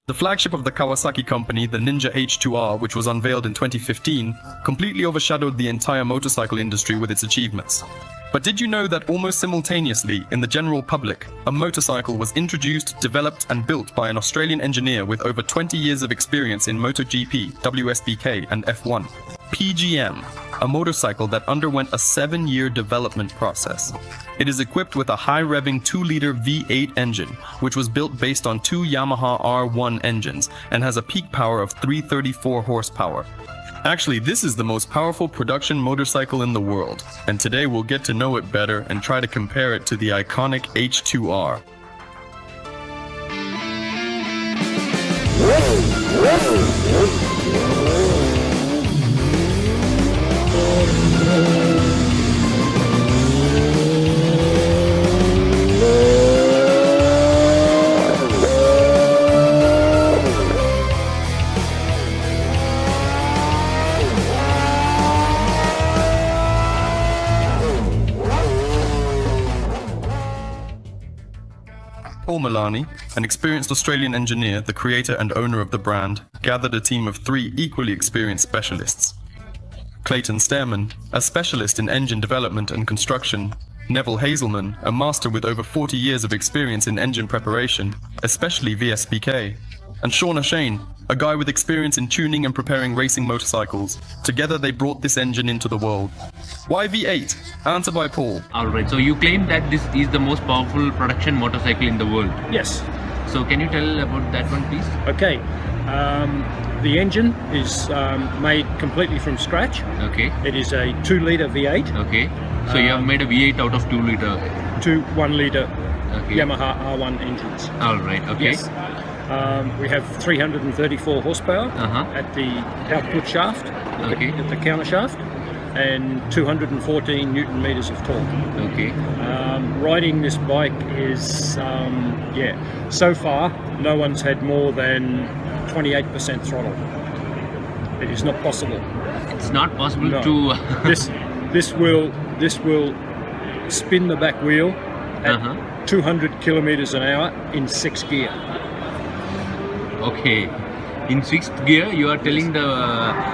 The flagship of the Kawasaki company, the Ninja H2R, which was unveiled in 2015, completely overshadowed the entire motorcycle industry with its achievements. But did you know that almost simultaneously, in the general public, a motorcycle was introduced, developed and built by an Australian engineer with over 20 years of experience in MotoGP, WSBK and F1? PGM, a motorcycle that underwent a 7-year development process. It is equipped with a high-revving 2-liter V8 engine, which was built based on 2 Yamaha R1 engines and has a peak power of 334 horsepower. Actually, this is the most powerful production motorcycle in the world, and today we'll get to know it better and try to compare it to the iconic H2R. Paul Milani, an experienced Australian engineer, the creator and owner of the brand, gathered a team of 3 equally experienced specialists. Clayton Stearman, a specialist in engine development and construction, Neville Hazelman, a master with over 40 years of experience in engine preparation, especially VSBK, and Sean O'Shane, a guy with experience in tuning and preparing racing motorcycles. Together they brought this engine into the world. Why V8? Answer by Paul. Alright, so you claim that this is the most powerful production motorcycle in the world. Yes. So can you tell about that one, please? Okay. The engine is made completely from scratch. Okay. It is a 2-liter V8. Okay. So you have made a V8 out of 2 liter. 2 1-liter Okay. Yamaha R1 engines. Alright, okay. Yes. We have 334 horsepower at the output shaft, Okay. at the counter shaft, and 214 Newton meters of torque. Okay. Riding this bike is, so far no one's had more than 28% throttle. It is not possible. It's not possible No. to This will spin the back wheel at 200 kilometers an hour in 6 gear. Okay. In 6th gear, you are telling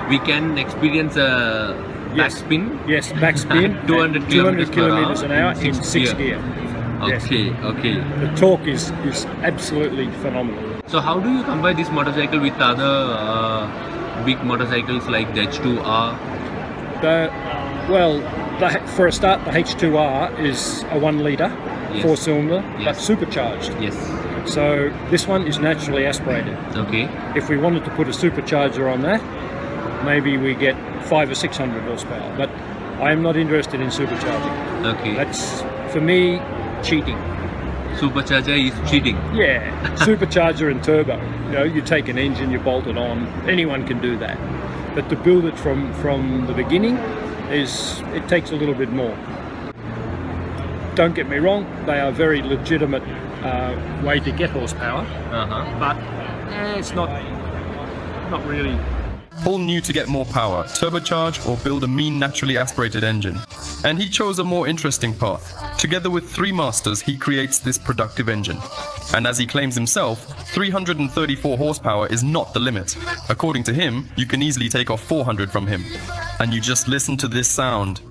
we can experience a backspin? Yes, backspin. 200 kilometers an hour in 6 gear. Yes. Okay, okay. The torque is absolutely phenomenal. So how do you compare this motorcycle with other big motorcycles like the H2R? For a start, the H2R is a 1-liter, Yes. 4-cylinder, but Yes. supercharged. Yes. So this one is naturally aspirated. Okay. If we wanted to put a supercharger on that, maybe we get 500 or 600 horsepower. But I am not interested in supercharging. Okay. That's, for me, cheating. Supercharger is cheating. Yeah, supercharger and turbo. You know, you take an engine, you bolt it on. Anyone can do that. But to build it from the beginning it takes a little bit more. Don't get me wrong, they are very legitimate way to get horsepower, but it's not really. Paul knew to get more power, turbocharge or build a mean naturally aspirated engine. And he chose a more interesting path. Together with 3 masters, he creates this productive engine. And as he claims himself, 334 horsepower is not the limit. According to him, you can easily take off 400 from him. And you just listen to this sound.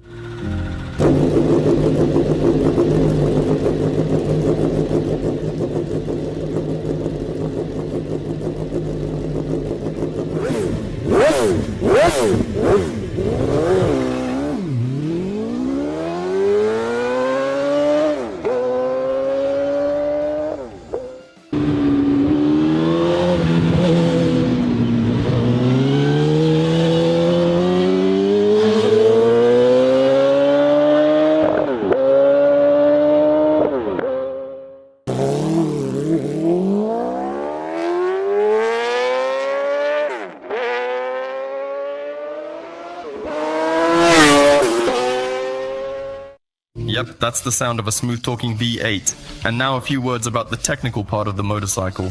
Yep, that's the sound of a smooth-talking V8. And now a few words about the technical part of the motorcycle.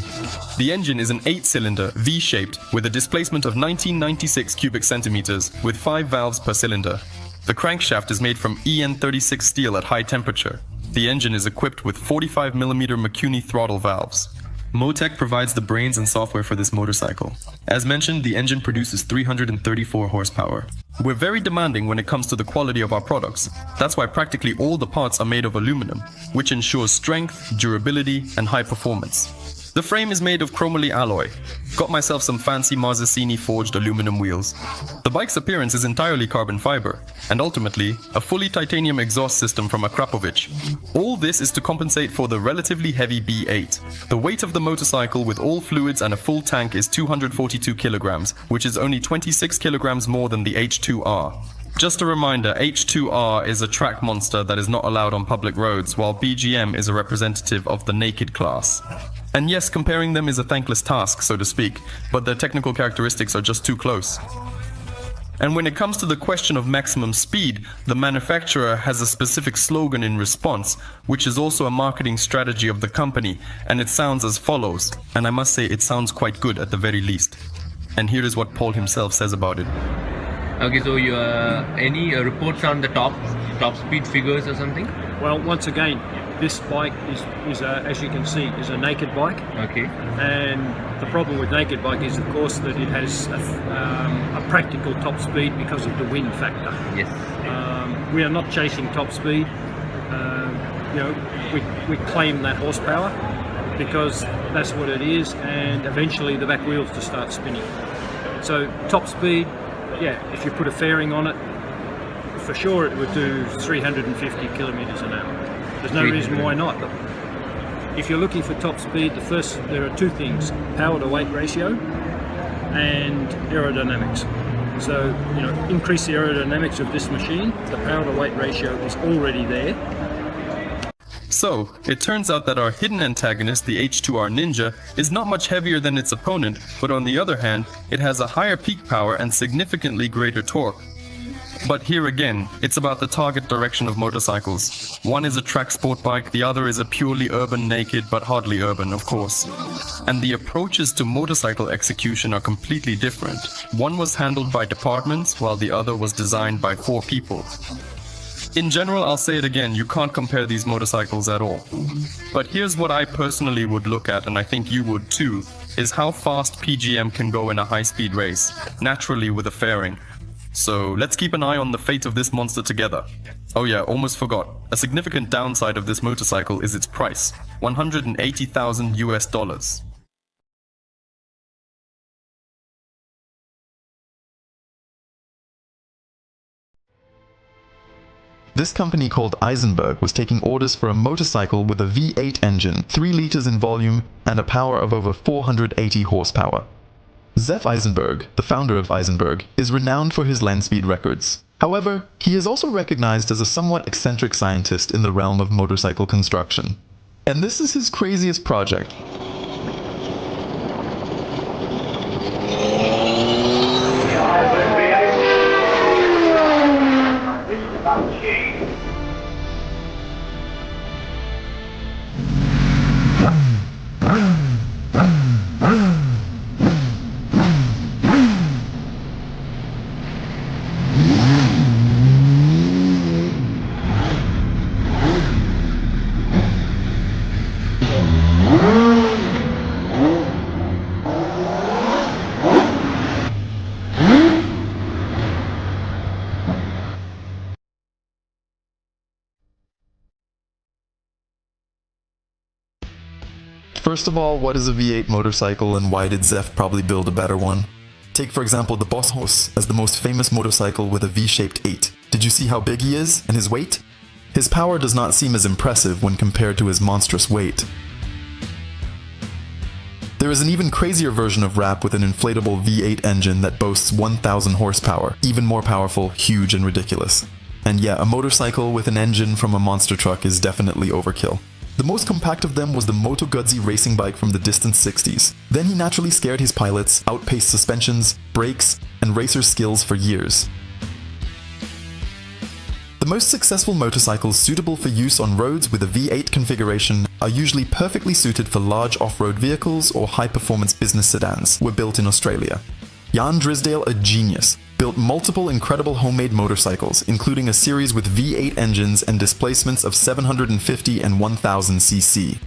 The engine is an 8-cylinder, V-shaped, with a displacement of 1996 cubic centimeters, with 5 valves per cylinder. The crankshaft is made from EN36 steel at high temperature. The engine is equipped with 45mm Mikuni throttle valves. Motec provides the brains and software for this motorcycle. As mentioned, the engine produces 334 horsepower. We're very demanding when it comes to the quality of our products. That's why practically all the parts are made of aluminum, which ensures strength, durability, and high performance. The frame is made of chromoly alloy. Got myself some fancy Marzeccini forged aluminum wheels. The bike's appearance is entirely carbon fiber, and ultimately, a fully titanium exhaust system from a Krapovic. All this is to compensate for the relatively heavy V8. The weight of the motorcycle with all fluids and a full tank is 242 kilograms, which is only 26 kilograms more than the H2R. Just a reminder, H2R is a track monster that is not allowed on public roads, while BGM is a representative of the naked class. And yes, comparing them is a thankless task, so to speak, but their technical characteristics are just too close. And when it comes to the question of maximum speed, the manufacturer has a specific slogan in response, which is also a marketing strategy of the company, and it sounds as follows, and I must say it sounds quite good at the very least. And here is what Paul himself says about it. Okay, so you any reports on the top speed figures or something? Well, once again, this bike is as you can see, is a naked bike. Okay. And the problem with naked bike is, of course, that it has a practical top speed because of the wind factor. Yes. We are not chasing top speed. We claim that horsepower because that's what it is, and eventually the back wheels to start spinning. So top speed, yeah, if you put a fairing on it, for sure it would do 350 kilometers an hour. There's no reason why not. If you're looking for top speed, there are two things: power to weight ratio and aerodynamics. So, increase the aerodynamics of this machine. The power to weight ratio is already there. So, it turns out that our hidden antagonist, the H2R Ninja, is not much heavier than its opponent, but on the other hand, it has a higher peak power and significantly greater torque. But here again, it's about the target direction of motorcycles. One is a track sport bike, the other is a purely urban naked, but hardly urban, of course. And the approaches to motorcycle execution are completely different. One was handled by departments, while the other was designed by 4 people. In general, I'll say it again, you can't compare these motorcycles at all. But here's what I personally would look at, and I think you would too, is how fast PGM can go in a high-speed race, naturally with a fairing. So let's keep an eye on the fate of this monster together. Oh yeah, almost forgot. A significant downside of this motorcycle is its price, $180,000 US. This company called Eisenberg was taking orders for a motorcycle with a V8 engine, 3 liters in volume, and a power of over 480 horsepower. Zef Eisenberg, the founder of Eisenberg, is renowned for his land speed records. However, he is also recognized as a somewhat eccentric scientist in the realm of motorcycle construction. And this is his craziest project. First of all, what is a V8 motorcycle and why did Zef probably build a better one? Take for example the Boss as the most famous motorcycle with a V-shaped 8. Did you see how big he is and his weight? His power does not seem as impressive when compared to his monstrous weight. There is an even crazier version of Rap with an inflatable V8 engine that boasts 1,000 horsepower, even more powerful, huge and ridiculous. And yeah, a motorcycle with an engine from a monster truck is definitely overkill. The most compact of them was the Moto Guzzi racing bike from the distant 60s. Then he naturally scared his pilots, outpaced suspensions, brakes, and racer skills for years. The most successful motorcycles suitable for use on roads with a V8 configuration are usually perfectly suited for large off-road vehicles or high-performance business sedans, were built in Australia. Jan Drysdale, a genius, built multiple incredible homemade motorcycles, including a series with V8 engines and displacements of 750 and 1000 cc.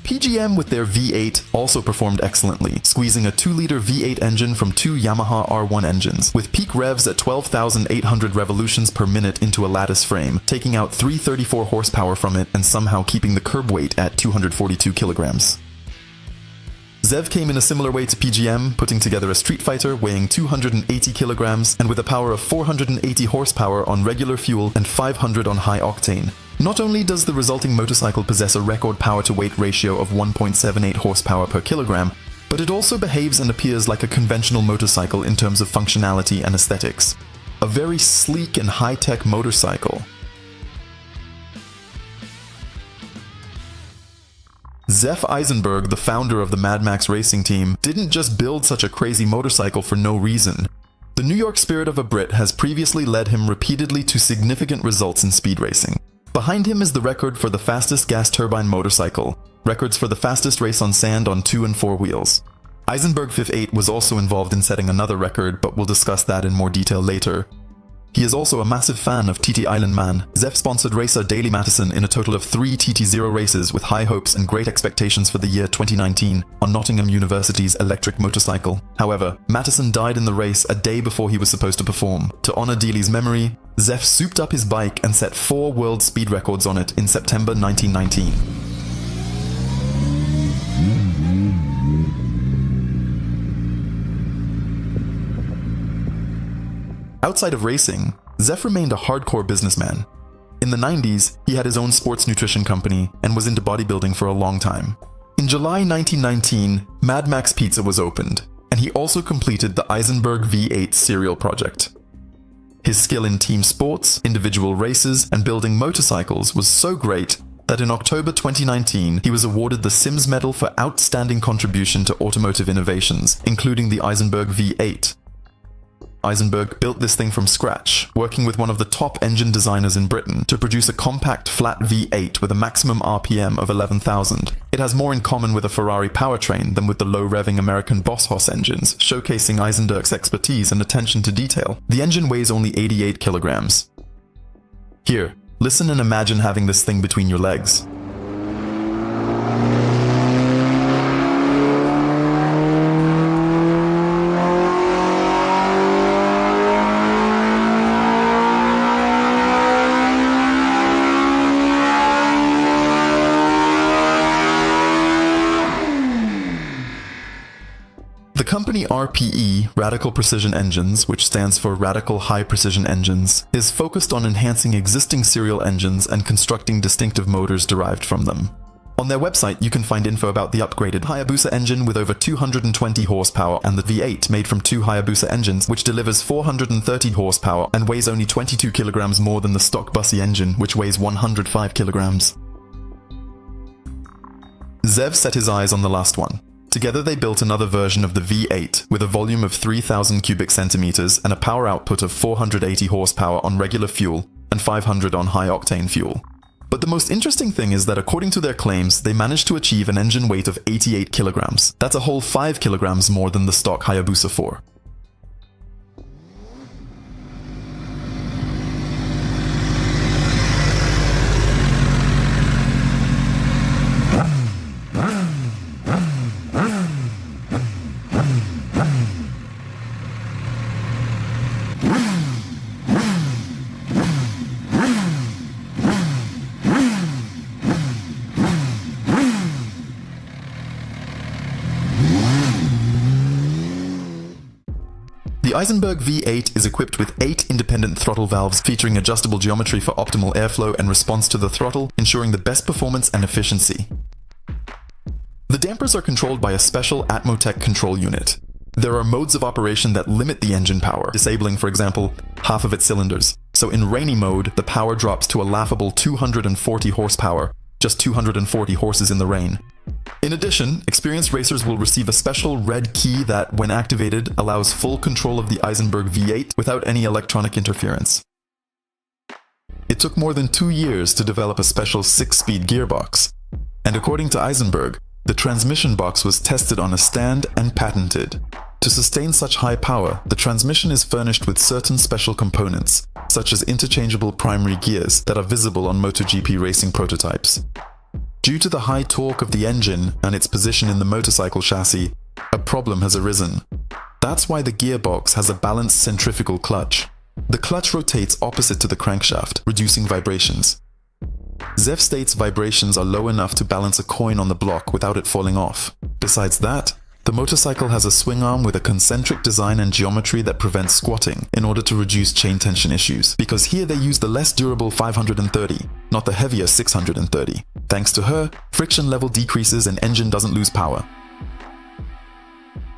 PGM with their V8 also performed excellently, squeezing a 2-liter V8 engine from two Yamaha R1 engines, with peak revs at 12,800 revolutions per minute into a lattice frame, taking out 334 horsepower from it and somehow keeping the curb weight at 242 kilograms. Zef came in a similar way to PGM, putting together a street fighter weighing 280 kilograms and with a power of 480 horsepower on regular fuel and 500 on high octane. Not only does the resulting motorcycle possess a record power-to-weight ratio of 1.78 horsepower per kilogram, but it also behaves and appears like a conventional motorcycle in terms of functionality and aesthetics. A very sleek and high-tech motorcycle. Zef Eisenberg, the founder of the Mad Max racing team, didn't just build such a crazy motorcycle for no reason. The New York spirit of a Brit has previously led him repeatedly to significant results in speed racing. Behind him is the record for the fastest gas turbine motorcycle, records for the fastest race on sand on 2 and 4 wheels. Eisenberg V8 was also involved in setting another record, but we'll discuss that in more detail later. He is also a massive fan of TT Islandman. Zef sponsored racer Daley Mattison in a total of 3 TT0 races with high hopes and great expectations for the year 2019 on Nottingham University's electric motorcycle. However, Mattison died in the race a day before he was supposed to perform. To honor Daley's memory, Zef souped up his bike and set 4 world speed records on it in September 1919. Outside of racing, Zef remained a hardcore businessman. In the 90s, he had his own sports nutrition company and was into bodybuilding for a long time. In July 1919, Mad Max Pizza was opened, and he also completed the Eisenberg V8 serial project. His skill in team sports, individual races, and building motorcycles was so great that in October 2019, he was awarded the Sims Medal for outstanding contribution to automotive innovations, including the Eisenberg V8. Eisenberg built this thing from scratch, working with one of the top engine designers in Britain to produce a compact flat V8 with a maximum RPM of 11,000. It has more in common with a Ferrari powertrain than with the low-revving American Boss Hoss engines, showcasing Eisenberg's expertise and attention to detail. The engine weighs only 88 kilograms. Here, listen and imagine having this thing between your legs. The company RPE, Radical Precision Engines, which stands for Radical High Precision Engines, is focused on enhancing existing serial engines and constructing distinctive motors derived from them. On their website, you can find info about the upgraded Hayabusa engine with over 220 horsepower and the V8 made from 2 Hayabusa engines, which delivers 430 horsepower and weighs only 22 kilograms more than the stock Bussy engine, which weighs 105 kilograms. Zef set his eyes on the last one. Together they built another version of the V8 with a volume of 3,000 cubic centimeters and a power output of 480 horsepower on regular fuel and 500 on high-octane fuel. But the most interesting thing is that according to their claims, they managed to achieve an engine weight of 88 kilograms. That's a whole 5 kilograms more than the stock Hayabusa 4. The Eisenberg V8 is equipped with 8 independent throttle valves featuring adjustable geometry for optimal airflow and response to the throttle, ensuring the best performance and efficiency. The dampers are controlled by a special Atmotech control unit. There are modes of operation that limit the engine power, disabling, for example, half of its cylinders. So in rainy mode, the power drops to a laughable 240 horsepower, just 240 horses in the rain. In addition, experienced racers will receive a special red key that, when activated, allows full control of the Eisenberg V8 without any electronic interference. It took more than 2 years to develop a special 6-speed gearbox, and according to Eisenberg, the transmission box was tested on a stand and patented. To sustain such high power, the transmission is furnished with certain special components, such as interchangeable primary gears that are visible on MotoGP racing prototypes. Due to the high torque of the engine and its position in the motorcycle chassis, a problem has arisen. That's why the gearbox has a balanced centrifugal clutch. The clutch rotates opposite to the crankshaft, reducing vibrations. Zef states vibrations are low enough to balance a coin on the block without it falling off. Besides that, the motorcycle has a swing arm with a concentric design and geometry that prevents squatting in order to reduce chain tension issues, because here they use the less durable 530, not the heavier 630. Thanks to her, friction level decreases and engine doesn't lose power.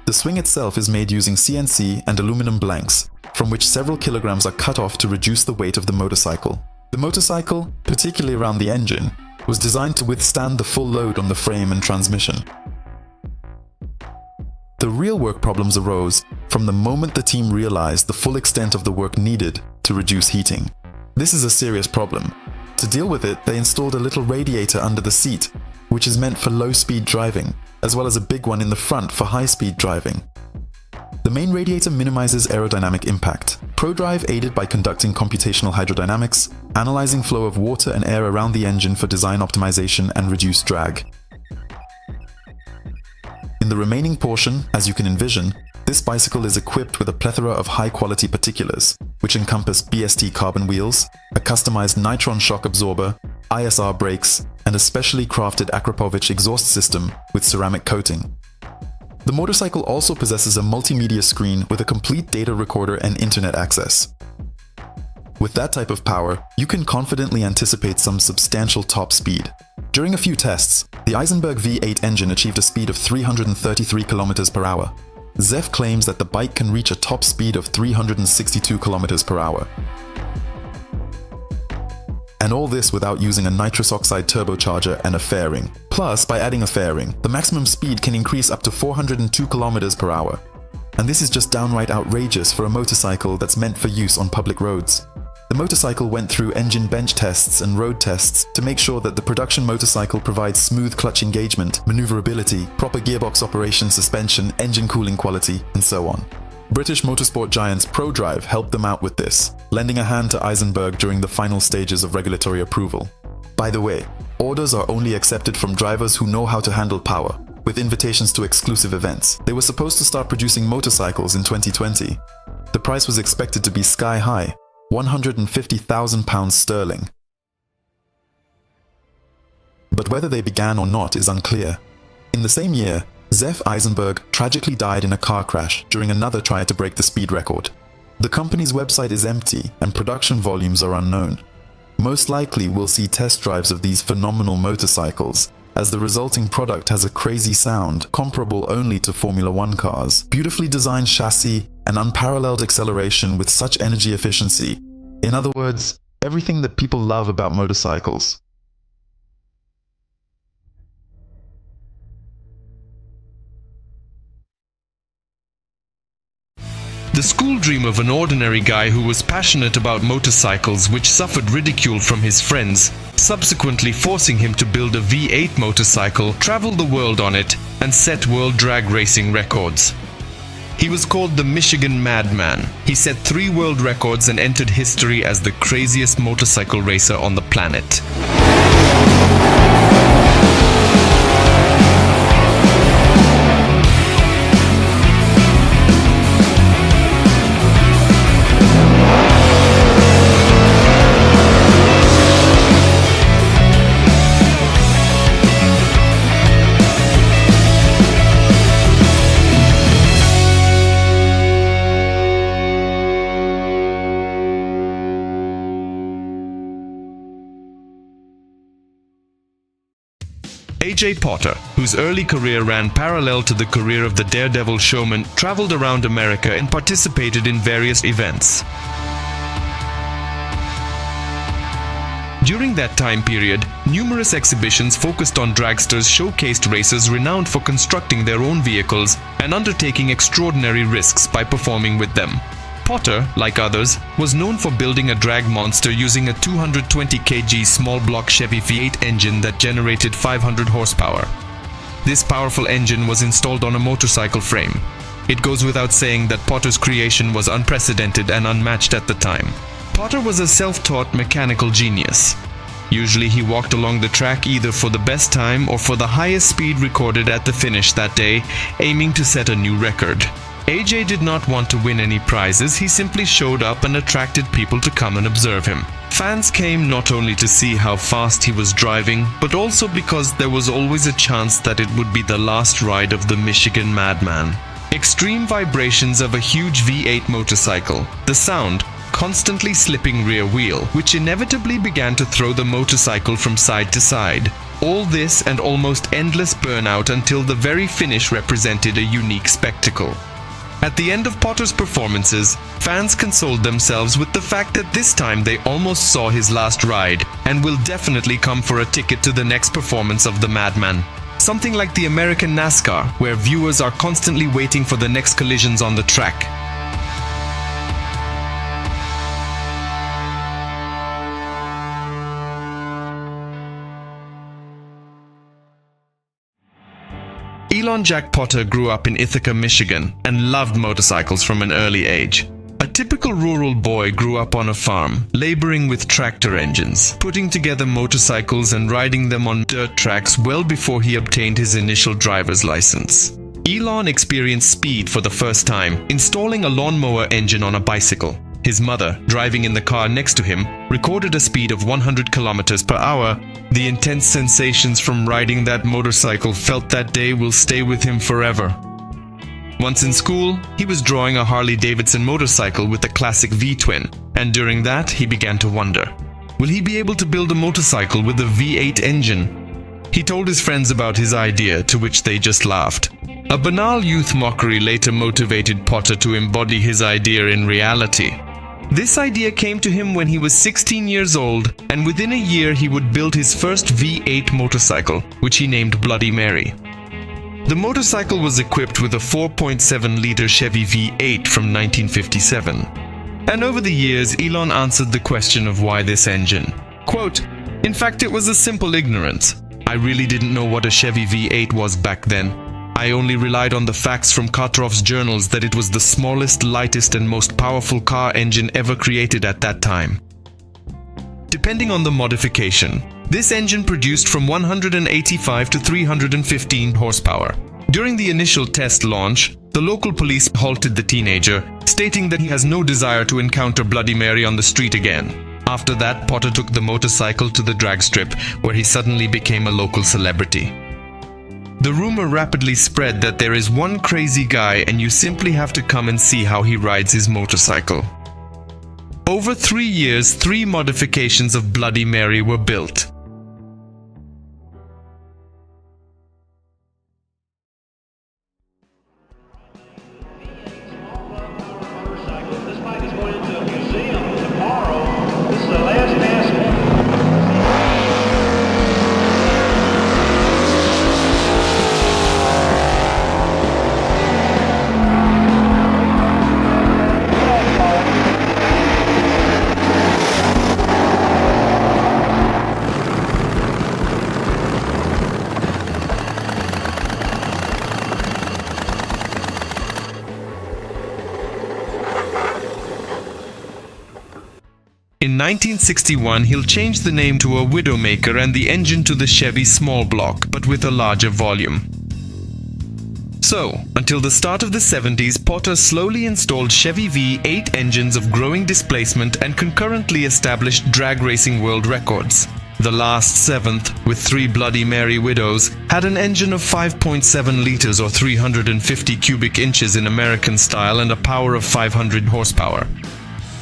The swing itself is made using CNC and aluminum blanks, from which several kilograms are cut off to reduce the weight of the motorcycle. The motorcycle, particularly around the engine, was designed to withstand the full load on the frame and transmission. The real work problems arose from the moment the team realized the full extent of the work needed to reduce heating. This is a serious problem. To deal with it, they installed a little radiator under the seat, which is meant for low-speed driving, as well as a big one in the front for high-speed driving. The main radiator minimizes aerodynamic impact. ProDrive aided by conducting computational hydrodynamics, analyzing flow of water and air around the engine for design optimization and reduced drag. In the remaining portion, as you can envision, this bicycle is equipped with a plethora of high-quality particulars, which encompass BST carbon wheels, a customized nitron shock absorber, ISR brakes, and a specially crafted Akrapovic exhaust system with ceramic coating. The motorcycle also possesses a multimedia screen with a complete data recorder and internet access. With that type of power, you can confidently anticipate some substantial top speed. During a few tests, the Eisenberg V8 engine achieved a speed of 333 km per hour. Zef claims that the bike can reach a top speed of 362 km per hour. And all this without using a nitrous oxide turbocharger and a fairing. Plus, by adding a fairing, the maximum speed can increase up to 402 km per hour. And this is just downright outrageous for a motorcycle that's meant for use on public roads. The motorcycle went through engine bench tests and road tests to make sure that the production motorcycle provides smooth clutch engagement, maneuverability, proper gearbox operation, suspension, engine cooling quality, and so on. British motorsport giants ProDrive helped them out with this, lending a hand to Eisenberg during the final stages of regulatory approval. By the way, orders are only accepted from drivers who know how to handle power, with invitations to exclusive events. They were supposed to start producing motorcycles in 2020. The price was expected to be sky high, £150,000 sterling. But whether they began or not is unclear. In the same year, Zef Eisenberg tragically died in a car crash during another try to break the speed record. The company's website is empty and production volumes are unknown. Most likely we'll see test drives of these phenomenal motorcycles, as the resulting product has a crazy sound comparable only to Formula One cars, beautifully designed chassis, and unparalleled acceleration with such energy efficiency. In other words, everything that people love about motorcycles. The school dream of an ordinary guy who was passionate about motorcycles, which suffered ridicule from his friends, subsequently forcing him to build a V8 motorcycle, travel the world on it, and set world drag racing records. He was called the Michigan Madman. He set 3 world records and entered history as the craziest motorcycle racer on the planet. A.J. Potter, whose early career ran parallel to the career of the daredevil showman, traveled around America and participated in various events. During that time period, numerous exhibitions focused on dragsters showcased racers renowned for constructing their own vehicles and undertaking extraordinary risks by performing with them. Potter, like others, was known for building a drag monster using a 220 kg small block Chevy V8 engine that generated 500 horsepower. This powerful engine was installed on a motorcycle frame. It goes without saying that Potter's creation was unprecedented and unmatched at the time. Potter was a self-taught mechanical genius. Usually he walked along the track either for the best time or for the highest speed recorded at the finish that day, aiming to set a new record. AJ did not want to win any prizes, he simply showed up and attracted people to come and observe him. Fans came not only to see how fast he was driving, but also because there was always a chance that it would be the last ride of the Michigan Madman. Extreme vibrations of a huge V8 motorcycle, the sound, constantly slipping rear wheel, which inevitably began to throw the motorcycle from side to side. All this and almost endless burnout until the very finish represented a unique spectacle. At the end of Potter's performances, fans consoled themselves with the fact that this time they almost saw his last ride and will definitely come for a ticket to the next performance of the Madman. Something like the American NASCAR, where viewers are constantly waiting for the next collisions on the track. Elon Jack Potter grew up in Ithaca, Michigan, and loved motorcycles from an early age. A typical rural boy grew up on a farm, laboring with tractor engines, putting together motorcycles and riding them on dirt tracks well before he obtained his initial driver's license. Elon experienced speed for the first time, installing a lawnmower engine on a bicycle. His mother, driving in the car next to him, recorded a speed of 100 kilometers per hour. The intense sensations from riding that motorcycle felt that day will stay with him forever. Once in school, he was drawing a Harley-Davidson motorcycle with a classic V-twin, and during that he began to wonder, will he be able to build a motorcycle with a V8 engine? He told his friends about his idea, to which they just laughed. A banal youth mockery later motivated Potter to embody his idea in reality. This idea came to him when he was 16 years old, and within a year he would build his first V8 motorcycle, which he named Bloody Mary. The motorcycle was equipped with a 4.7-liter Chevy V8 from 1957. And over the years, Elon answered the question of why this engine. Quote, "In fact, it was a simple ignorance. I really didn't know what a Chevy V8 was back then. I only relied on the facts from Kartoff's journals that it was the smallest, lightest and most powerful car engine ever created at that time." Depending on the modification, this engine produced from 185 to 315 horsepower. During the initial test launch, the local police halted the teenager, stating that he has no desire to encounter Bloody Mary on the street again. After that, Potter took the motorcycle to the drag strip, where he suddenly became a local celebrity. The rumor rapidly spread that there is one crazy guy and you simply have to come and see how he rides his motorcycle. Over 3 years, 3 modifications of Bloody Mary were built. This bike is going into a museum tomorrow. This is the last NASCAR. In 1961, he'll change the name to a Widowmaker and the engine to the Chevy small block, but with a larger volume. So, until the start of the 70s, Potter slowly installed Chevy V8 engines of growing displacement and concurrently established drag racing world records. The last 7th, with 3 Bloody Mary Widows, had an engine of 5.7 liters or 350 cubic inches in American style and a power of 500 horsepower.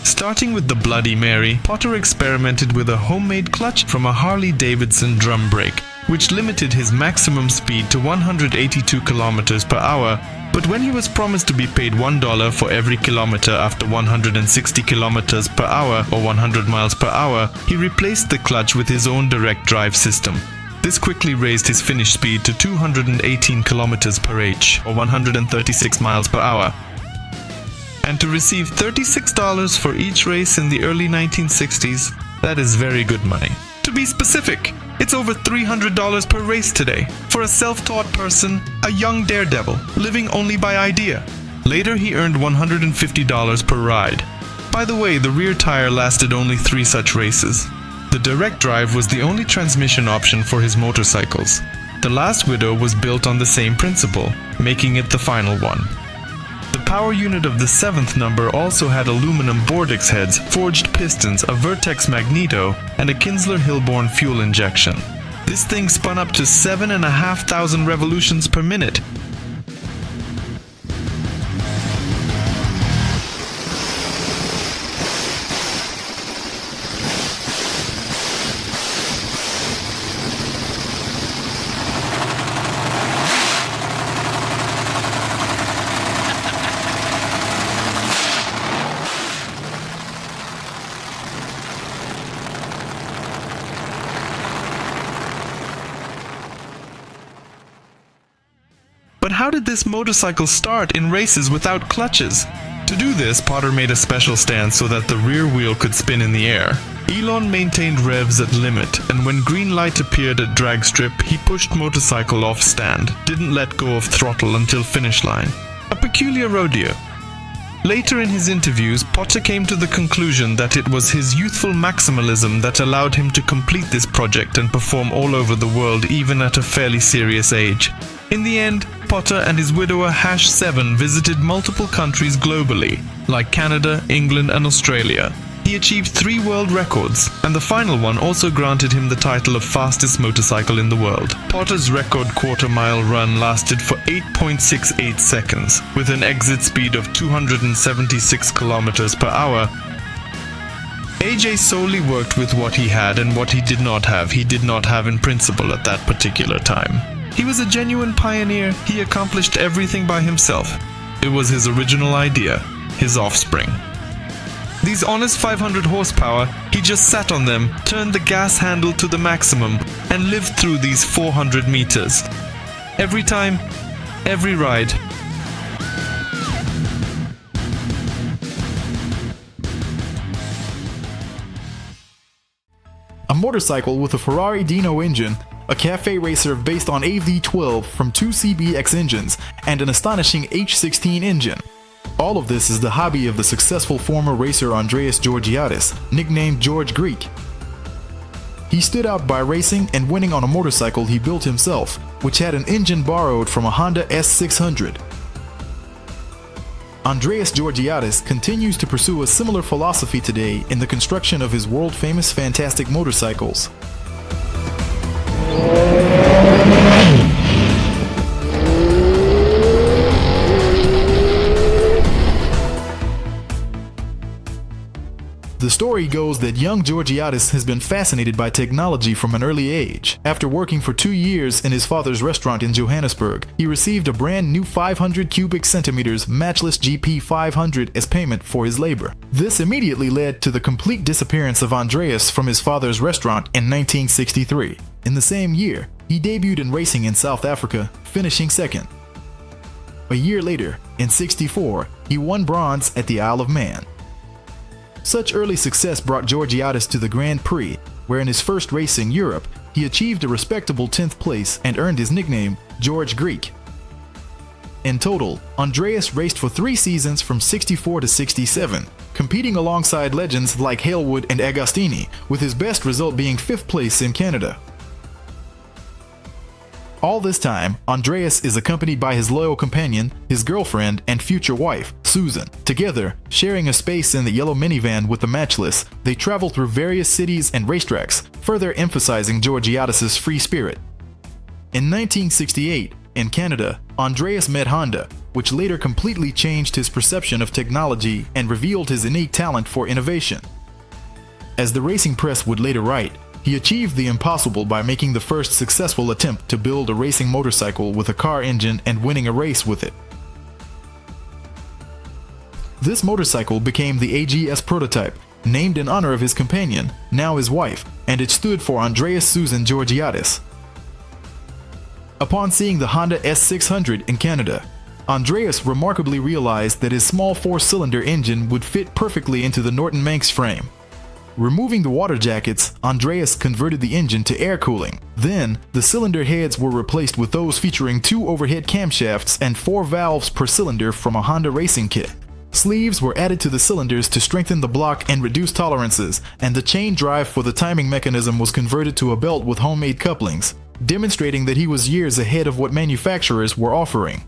Starting with the Bloody Mary, Potter experimented with a homemade clutch from a Harley-Davidson drum brake, which limited his maximum speed to 182 kilometers per hour, but when he was promised to be paid $1 for every kilometer after 160 kilometers per hour or 100 miles per hour, he replaced the clutch with his own direct drive system. This quickly raised his finish speed to 218 kilometers per h or 136 miles per hour. And to receive $36 for each race in the early 1960s, that is very good money. To be specific, it's over $300 per race today, for a self-taught person, a young daredevil, living only by idea. Later he earned $150 per ride. By the way, the rear tire lasted only 3 such races. The direct drive was the only transmission option for his motorcycles. The last Widow was built on the same principle, making it the final one. The power unit of the 7th number also had aluminum Bordix heads, forged pistons, a Vertex magneto, and a Kinsler-Hilborn fuel injection. This thing spun up to 7,500 revolutions per minute. But how did this motorcycle start in races without clutches? To do this, Potter made a special stance so that the rear wheel could spin in the air. Elon maintained revs at limit, and when green light appeared at drag strip, he pushed motorcycle off stand, didn't let go of throttle until finish line. A peculiar rodeo. Later in his interviews, Potter came to the conclusion that it was his youthful maximalism that allowed him to complete this project and perform all over the world even at a fairly serious age. In the end, Potter and his widower #7 visited multiple countries globally, like Canada, England and Australia. He achieved 3 world records, and the final one also granted him the title of fastest motorcycle in the world. Potter's record quarter-mile run lasted for 8.68 seconds, with an exit speed of 276 kilometers per hour. AJ solely worked with what he had, and what he did not have in principle at that particular time. He was a genuine pioneer. He accomplished everything by himself. It was his original idea, his offspring. These honest 500 horsepower, he just sat on them, turned the gas handle to the maximum, and lived through these 400 meters. Every time, every ride. A motorcycle with a Ferrari Dino engine, a cafe racer based on a V12 from 2 CBX engines, and an astonishing H16 engine. All of this is the hobby of the successful former racer Andreas Georgiadis, nicknamed George Greek. He stood out by racing and winning on a motorcycle he built himself, which had an engine borrowed from a Honda S600. Andreas Georgiadis continues to pursue a similar philosophy today in the construction of his world-famous fantastic motorcycles. The story goes that young Georgiadis has been fascinated by technology from an early age. After working for 2 years in his father's restaurant in Johannesburg, he received a brand new 500 cubic centimeters matchless GP 500 as payment for his labor. This immediately led to the complete disappearance of Andreas from his father's restaurant in 1963. In the same year, he debuted in racing in South Africa, finishing second. A year later, in '64, he won bronze at the Isle of Man. Such early success brought Georgiadis to the Grand Prix, where in his first race in Europe, he achieved a respectable 10th place and earned his nickname, George Greek. In total, Andreas raced for 3 seasons from '64 to '67, competing alongside legends like Halewood and Agostini, with his best result being 5th place in Canada. All this time, Andreas is accompanied by his loyal companion, his girlfriend, and future wife, Susan. Together, sharing a space in the yellow minivan with the Matchless, they travel through various cities and racetracks, further emphasizing Georgiadis' free spirit. In 1968, in Canada, Andreas met Honda, which later completely changed his perception of technology and revealed his innate talent for innovation. As the racing press would later write, he achieved the impossible by making the first successful attempt to build a racing motorcycle with a car engine and winning a race with it. This motorcycle became the AGS prototype, named in honor of his companion, now his wife, and it stood for Andreas Susan Georgiadis. Upon seeing the Honda S600 in Canada, Andreas remarkably realized that his small 4-cylinder engine would fit perfectly into the Norton Manx frame. Removing the water jackets, Andreas converted the engine to air cooling. Then, the cylinder heads were replaced with those featuring 2 overhead camshafts and 4 valves per cylinder from a Honda racing kit. Sleeves were added to the cylinders to strengthen the block and reduce tolerances, and the chain drive for the timing mechanism was converted to a belt with homemade couplings, demonstrating that he was years ahead of what manufacturers were offering.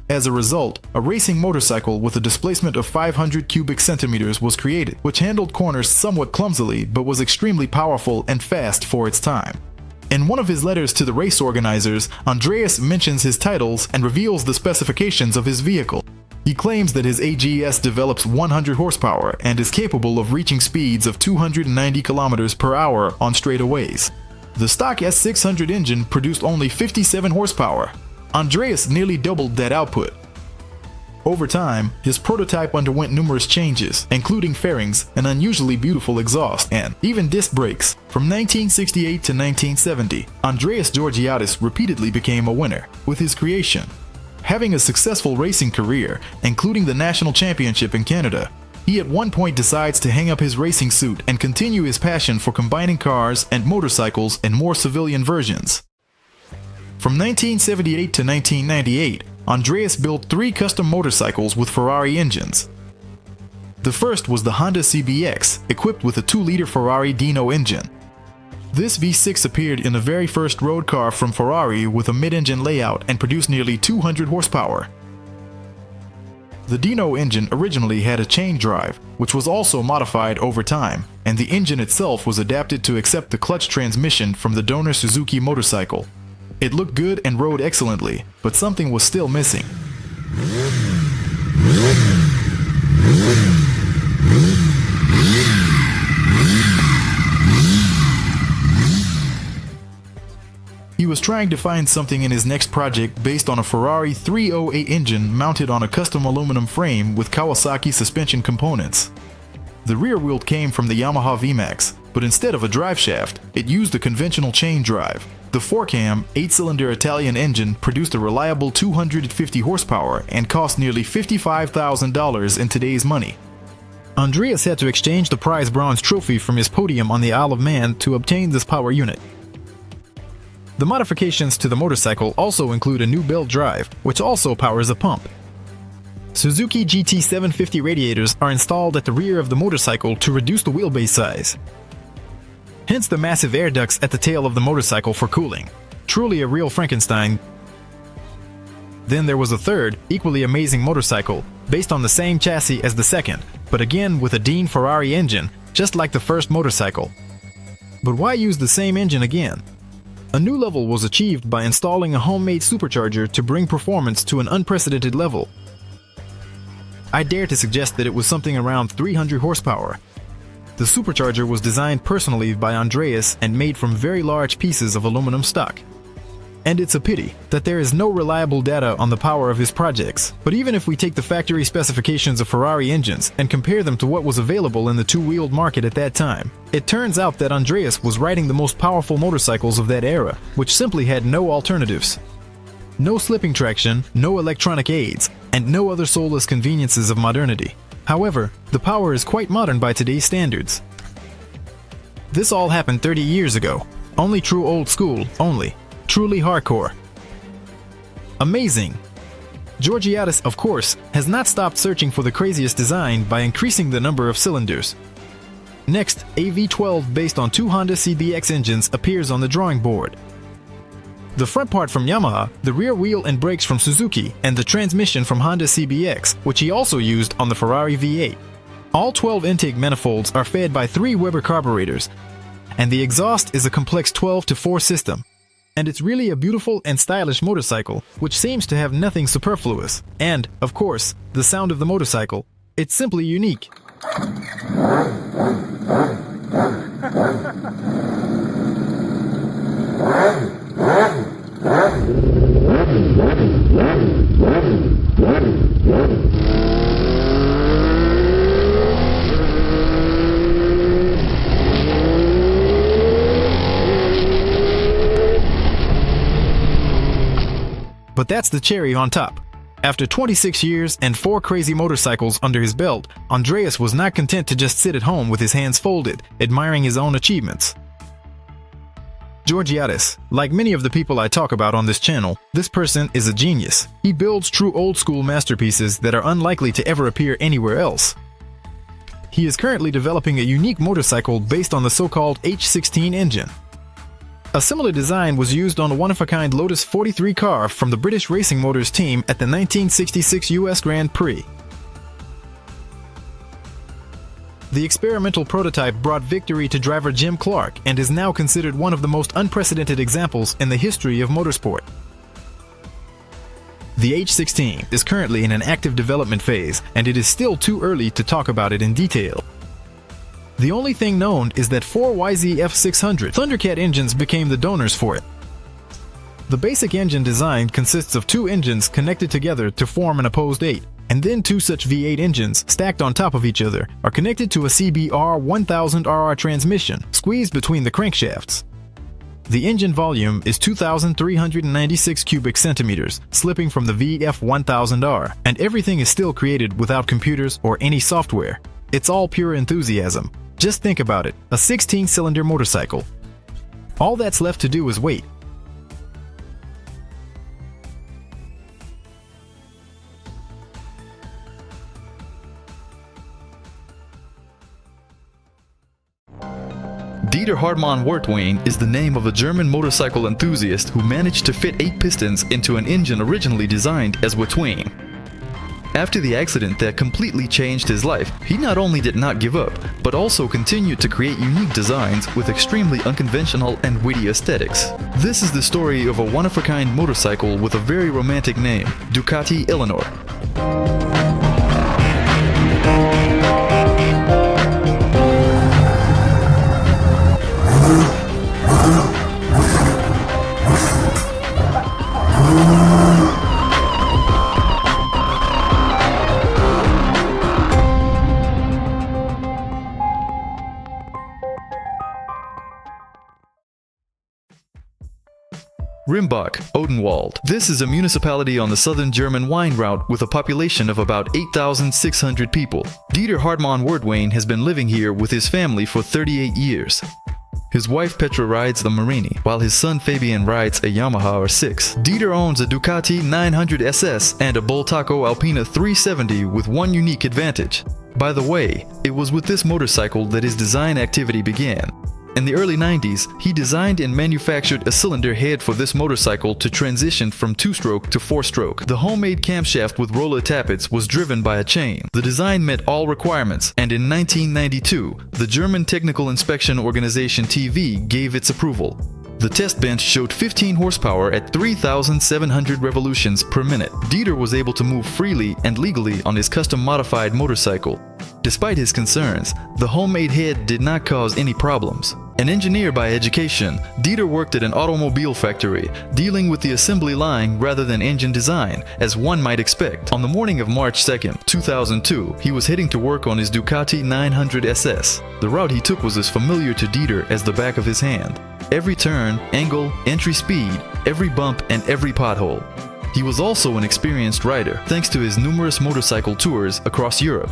As a result, a racing motorcycle with a displacement of 500 cubic centimeters was created, which handled corners somewhat clumsily but was extremely powerful and fast for its time. In one of his letters to the race organizers, Andreas mentions his titles and reveals the specifications of his vehicle. He claims that his AGS develops 100 horsepower and is capable of reaching speeds of 290 kilometers per hour on straightaways. The stock S600 engine produced only 57 horsepower. Andreas nearly doubled that output. Over time, his prototype underwent numerous changes, including fairings, an unusually beautiful exhaust, and even disc brakes. From 1968 to 1970, Andreas Georgiadis repeatedly became a winner with his creation. Having a successful racing career, including the national championship in Canada, he at one point decides to hang up his racing suit and continue his passion for combining cars and motorcycles in more civilian versions. From 1978 to 1998, Andreas built 3 custom motorcycles with Ferrari engines. The first was the Honda CBX, equipped with a 2-liter Ferrari Dino engine. This V6 appeared in the very first road car from Ferrari with a mid-engine layout and produced nearly 200 horsepower. The Dino engine originally had a chain drive, which was also modified over time, and the engine itself was adapted to accept the clutch transmission from the donor Suzuki motorcycle. It looked good and rode excellently, but something was still missing. He was trying to find something in his next project based on a Ferrari 308 engine mounted on a custom aluminum frame with Kawasaki suspension components. The rear wheel came from the Yamaha VMAX, but instead of a drive shaft, it used a conventional chain drive. The 4-cam, 8-cylinder Italian engine produced a reliable 250 horsepower and cost nearly $55,000 in today's money. Andreas had to exchange the prize bronze trophy from his podium on the Isle of Man to obtain this power unit. The modifications to the motorcycle also include a new belt drive, which also powers a pump. Suzuki GT750 radiators are installed at the rear of the motorcycle to reduce the wheelbase size. Hence the massive air ducts at the tail of the motorcycle for cooling. Truly a real Frankenstein. Then there was a third, equally amazing motorcycle, based on the same chassis as the second, but again with a Dean Ferrari engine, just like the first motorcycle. But why use the same engine again? A new level was achieved by installing a homemade supercharger to bring performance to an unprecedented level. I dare to suggest that it was something around 300 horsepower. The supercharger was designed personally by Andreas and made from very large pieces of aluminum stock. And it's a pity that there is no reliable data on the power of his projects. But even if we take the factory specifications of Ferrari engines and compare them to what was available in the two-wheeled market at that time, it turns out that Andreas was riding the most powerful motorcycles of that era, which simply had no alternatives. No slipping traction, no electronic aids, and no other soulless conveniences of modernity. However, the power is quite modern by today's standards. This all happened 30 years ago. Only true old school, only. Truly hardcore. Amazing! Georgiadis, of course, has not stopped searching for the craziest design by increasing the number of cylinders. Next, a V12 based on 2 Honda CBX engines appears on the drawing board. The front part from Yamaha, the rear wheel and brakes from Suzuki, and the transmission from Honda CBX, which he also used on the Ferrari V8. All 12 intake manifolds are fed by 3 Weber carburetors, and the exhaust is a complex 12-4 system. And it's really a beautiful and stylish motorcycle, which seems to have nothing superfluous. And, of course, the sound of the motorcycle. It's simply unique. But that's the cherry on top. After 26 years and 4 crazy motorcycles under his belt, Andreas was not content to just sit at home with his hands folded, admiring his own achievements. Georgiadis. Like many of the people I talk about on this channel, this person is a genius. He builds true old-school masterpieces that are unlikely to ever appear anywhere else. He is currently developing a unique motorcycle based on the so-called H16 engine. A similar design was used on a one-of-a-kind Lotus 43 car from the British Racing Motors team at the 1966 US Grand Prix. The experimental prototype brought victory to driver Jim Clark and is now considered one of the most unprecedented examples in the history of motorsport. The H16 is currently in an active development phase, and it is still too early to talk about it in detail. The only thing known is that 4 YZF-600 Thundercat engines became the donors for it. The basic engine design consists of 2 engines connected together to form an opposed 8, and then 2 such V8 engines stacked on top of each other are connected to a CBR 1000RR transmission squeezed between the crankshafts. The engine volume is 2,396 cubic centimeters, slipping from the VF1000R, and everything is still created without computers or any software. It's all pure enthusiasm. Just think about it, a 16-cylinder motorcycle. All that's left to do is wait. Dieter Hartmann Wertwein is the name of a German motorcycle enthusiast who managed to fit 8 pistons into an engine originally designed as Wertwein. After the accident that completely changed his life, he not only did not give up, but also continued to create unique designs with extremely unconventional and witty aesthetics. This is the story of a one-of-a-kind motorcycle with a very romantic name, Ducati Elenore. Rimbach, Odenwald. This is a municipality on the southern German wine route with a population of about 8,600 people. Dieter Hartmann Wertwein has been living here with his family for 38 years. His wife Petra rides the Marini, while his son Fabian rides a Yamaha R6. Dieter owns a Ducati 900 SS and a Bultaco Alpina 370 with one unique advantage. By the way, it was with this motorcycle that his design activity began. In the early 90s, he designed and manufactured a cylinder head for this motorcycle to transition from 2-stroke to 4-stroke. The homemade camshaft with roller tappets was driven by a chain. The design met all requirements, and in 1992, the German Technical Inspection Organization TV gave its approval. The test bench showed 15 horsepower at 3,700 revolutions per minute. Dieter was able to move freely and legally on his custom-modified motorcycle. Despite his concerns, the homemade head did not cause any problems. An engineer by education, Dieter worked at an automobile factory, dealing with the assembly line rather than engine design, as one might expect. On the morning of March 2nd, 2002, he was heading to work on his Ducati 900 SS. The route he took was as familiar to Dieter as the back of his hand. Every turn, angle, entry speed, every bump, and every pothole. He was also an experienced rider, thanks to his numerous motorcycle tours across Europe.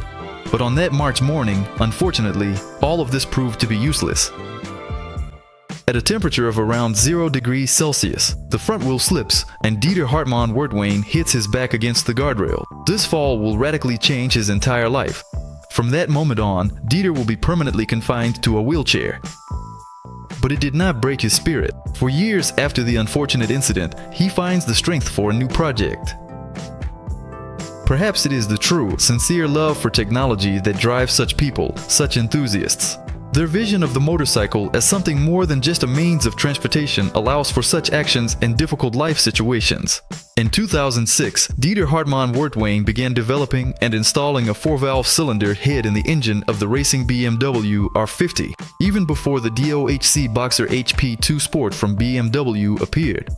But on that March morning, unfortunately, all of this proved to be useless. At a temperature of around 0 degrees Celsius, the front wheel slips and Dieter Hartmann Wertwein hits his back against the guardrail. This fall will radically change his entire life. From that moment on, Dieter will be permanently confined to a wheelchair. But it did not break his spirit. For years after the unfortunate incident, he finds the strength for a new project. Perhaps it is the true, sincere love for technology that drives such people, such enthusiasts. Their vision of the motorcycle as something more than just a means of transportation allows for such actions in difficult life situations. In 2006, Dieter Hartmann Wertwein began developing and installing a 4-valve cylinder head in the engine of the racing BMW R50, even before the DOHC Boxer HP2 Sport from BMW appeared.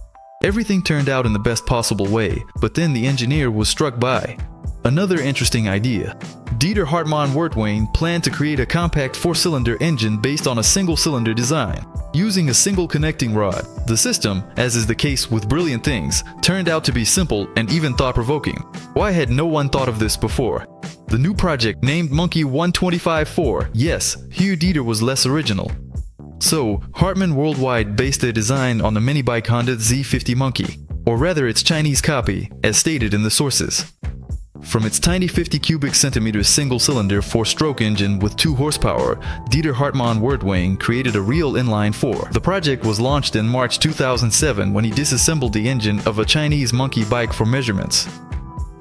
Everything turned out in the best possible way, but then the engineer was struck by another interesting idea. Dieter Hartmann Wertwein planned to create a compact 4-cylinder engine based on a single-cylinder design, using a single connecting rod. The system, as is the case with brilliant things, turned out to be simple and even thought-provoking. Why had no one thought of this before? The new project, named Monkey 125-4, yes, here Dieter was less original. So, Hartmann Worldwide based their design on the mini-bike Honda Z50 Monkey, or rather its Chinese copy, as stated in the sources. From its tiny 50 cubic centimeters single-cylinder 4-stroke engine with 2 horsepower, Dieter Hartmann Wertwing created a real inline 4. The project was launched in March 2007 when he disassembled the engine of a Chinese monkey bike for measurements.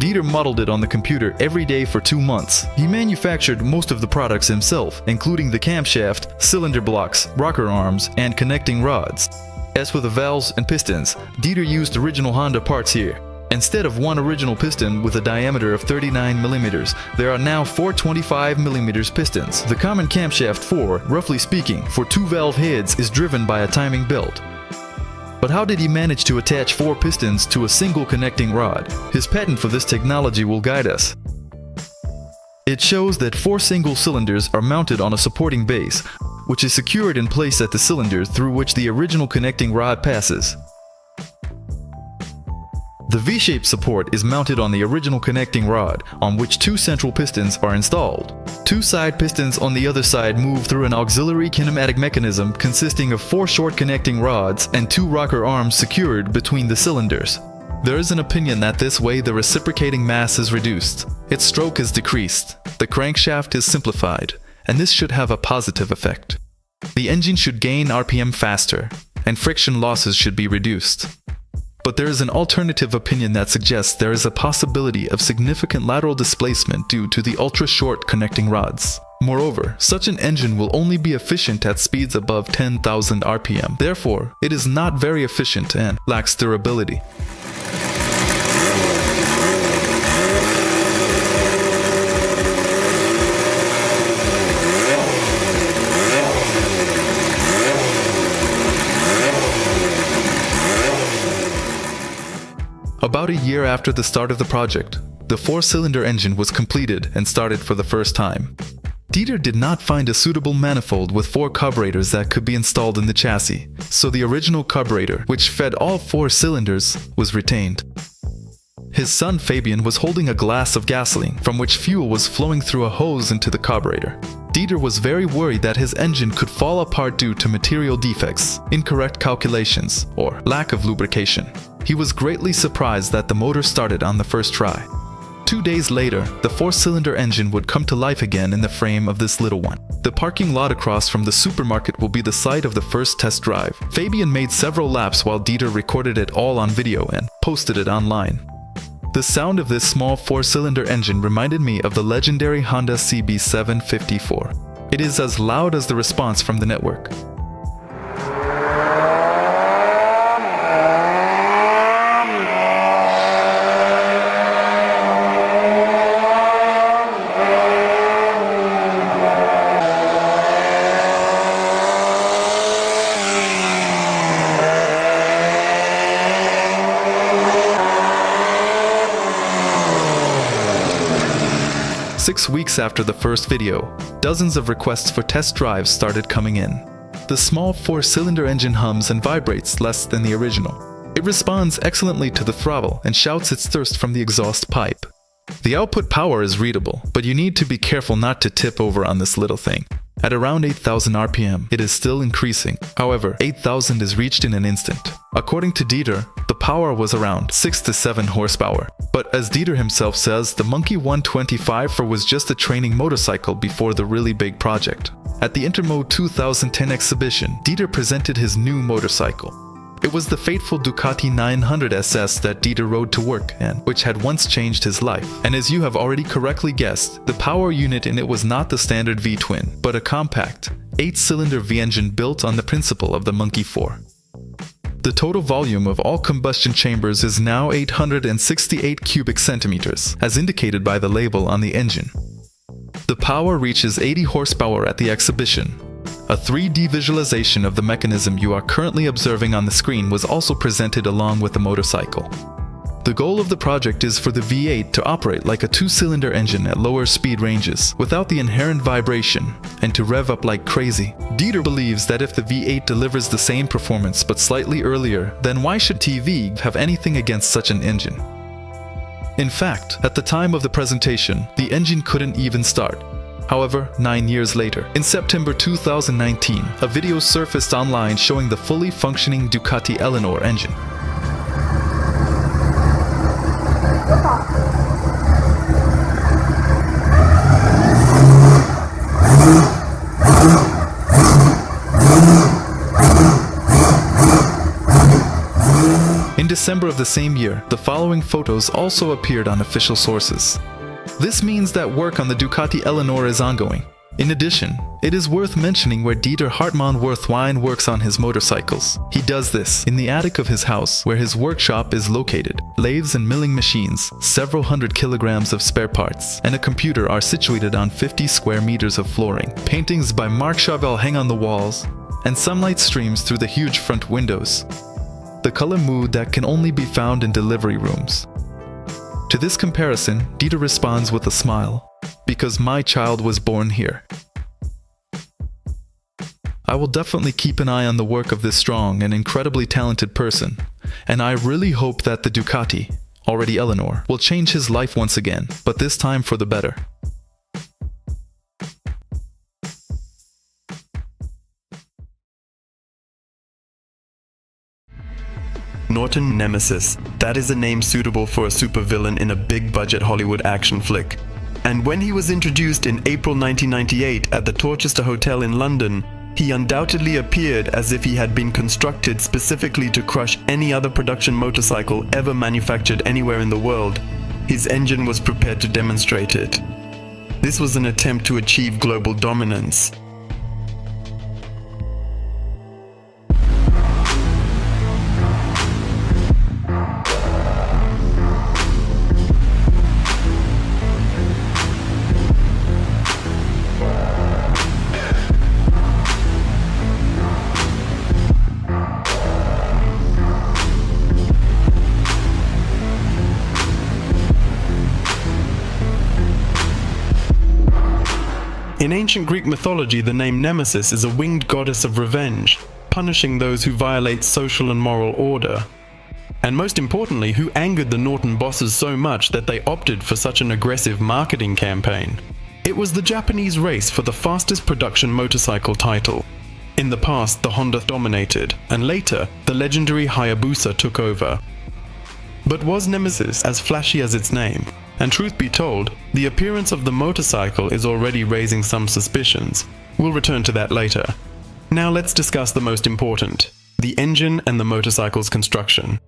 Dieter modeled it on the computer every day for 2 months. He manufactured most of the products himself, including the camshaft, cylinder blocks, rocker arms, and connecting rods. As for the valves and pistons, Dieter used original Honda parts here. Instead of one original piston with a diameter of 39 mm, there are now 4 25 mm pistons. The common camshaft 4, roughly speaking, for 2 valve heads is driven by a timing belt. But how did he manage to attach 4 pistons to a single connecting rod? His patent for this technology will guide us. It shows that 4 single cylinders are mounted on a supporting base, which is secured in place at the cylinder through which the original connecting rod passes. The V-shaped support is mounted on the original connecting rod, on which 2 central pistons are installed. 2 side pistons on the other side move through an auxiliary kinematic mechanism consisting of 4 short connecting rods and 2 rocker arms secured between the cylinders. There is an opinion that this way the reciprocating mass is reduced, its stroke is decreased, the crankshaft is simplified, and this should have a positive effect. The engine should gain RPM faster, and friction losses should be reduced. But there is an alternative opinion that suggests there is a possibility of significant lateral displacement due to the ultra-short connecting rods. Moreover, such an engine will only be efficient at speeds above 10,000 RPM. Therefore, it is not very efficient and lacks durability. About a year after the start of the project, the 4-cylinder engine was completed and started for the first time. Dieter did not find a suitable manifold with 4 carburetors that could be installed in the chassis, so the original carburetor, which fed all 4 cylinders, was retained. His son Fabian was holding a glass of gasoline, from which fuel was flowing through a hose into the carburetor. Dieter was very worried that his engine could fall apart due to material defects, incorrect calculations, or lack of lubrication. He was greatly surprised that the motor started on the first try. 2 days later, the 4-cylinder engine would come to life again in the frame of this little one. The parking lot across from the supermarket will be the site of the first test drive. Fabian made several laps while Dieter recorded it all on video and posted it online. The sound of this small 4-cylinder engine reminded me of the legendary Honda CB754. It is as loud as the response from the network. Six weeks after the first video, dozens of requests for test drives started coming in. The small 4-cylinder engine hums and vibrates less than the original. It responds excellently to the throttle and shouts its thirst from the exhaust pipe. The output power is readable, but you need to be careful not to tip over on this little thing. At around 8,000 RPM, it is still increasing. However, 8,000 is reached in an instant. According to Dieter, the power was around 6 to 7 horsepower. But as Dieter himself says, the Monkey 125 was just a training motorcycle before the really big project. At the Intermo 2010 exhibition, Dieter presented his new motorcycle. It was the fateful Ducati 900 SS that Dieter rode to work and which had once changed his life. And as you have already correctly guessed, the power unit in it was not the standard V-twin, but a compact, 8-cylinder V-engine built on the principle of the Monkey 4. The total volume of all combustion chambers is now 868 cubic centimeters, as indicated by the label on the engine. The power reaches 80 horsepower at the exhibition. A 3D visualization of the mechanism you are currently observing on the screen was also presented along with the motorcycle. The goal of the project is for the V8 to operate like a 2-cylinder engine at lower speed ranges, without the inherent vibration, and to rev up like crazy. Dieter believes that if the V8 delivers the same performance but slightly earlier, then why should TV have anything against such an engine? In fact, at the time of the presentation, the engine couldn't even start. However, 9 years later, in September 2019, a video surfaced online showing the fully functioning Ducati Elenore engine. In December of the same year, the following photos also appeared on official sources. This means that work on the Ducati Elenore is ongoing. In addition, it is worth mentioning where Dieter Hartmann Werthwein works on his motorcycles. He does this in the attic of his house, where his workshop is located. Lathes and milling machines, several hundred kilograms of spare parts, and a computer are situated on 50 square meters of flooring. Paintings by Marc Chauvel hang on the walls, and sunlight streams through the huge front windows. The color mood that can only be found in delivery rooms. To this comparison, Dieter responds with a smile, because my child was born here. I will definitely keep an eye on the work of this strong and incredibly talented person, and I really hope that the Ducati, already Elenore, will change his life once again, but this time for the better. Norton Nemesis. That is a name suitable for a supervillain in a big-budget Hollywood action flick. And when he was introduced in April 1998 at the Dorchester Hotel in London, he undoubtedly appeared as if he had been constructed specifically to crush any other production motorcycle ever manufactured anywhere in the world. His engine was prepared to demonstrate it. This was an attempt to achieve global dominance. In ancient Greek mythology, the name Nemesis is a winged goddess of revenge, punishing those who violate social and moral order. And most importantly, who angered the Norton bosses so much that they opted for such an aggressive marketing campaign. It was the Japanese race for the fastest production motorcycle title. In the past, the Honda dominated, and later, the legendary Hayabusa took over. But was Nemesis as flashy as its name? And truth be told, the appearance of the motorcycle is already raising some suspicions. We'll return to that later. Now let's discuss the most important, the engine and the motorcycle's construction.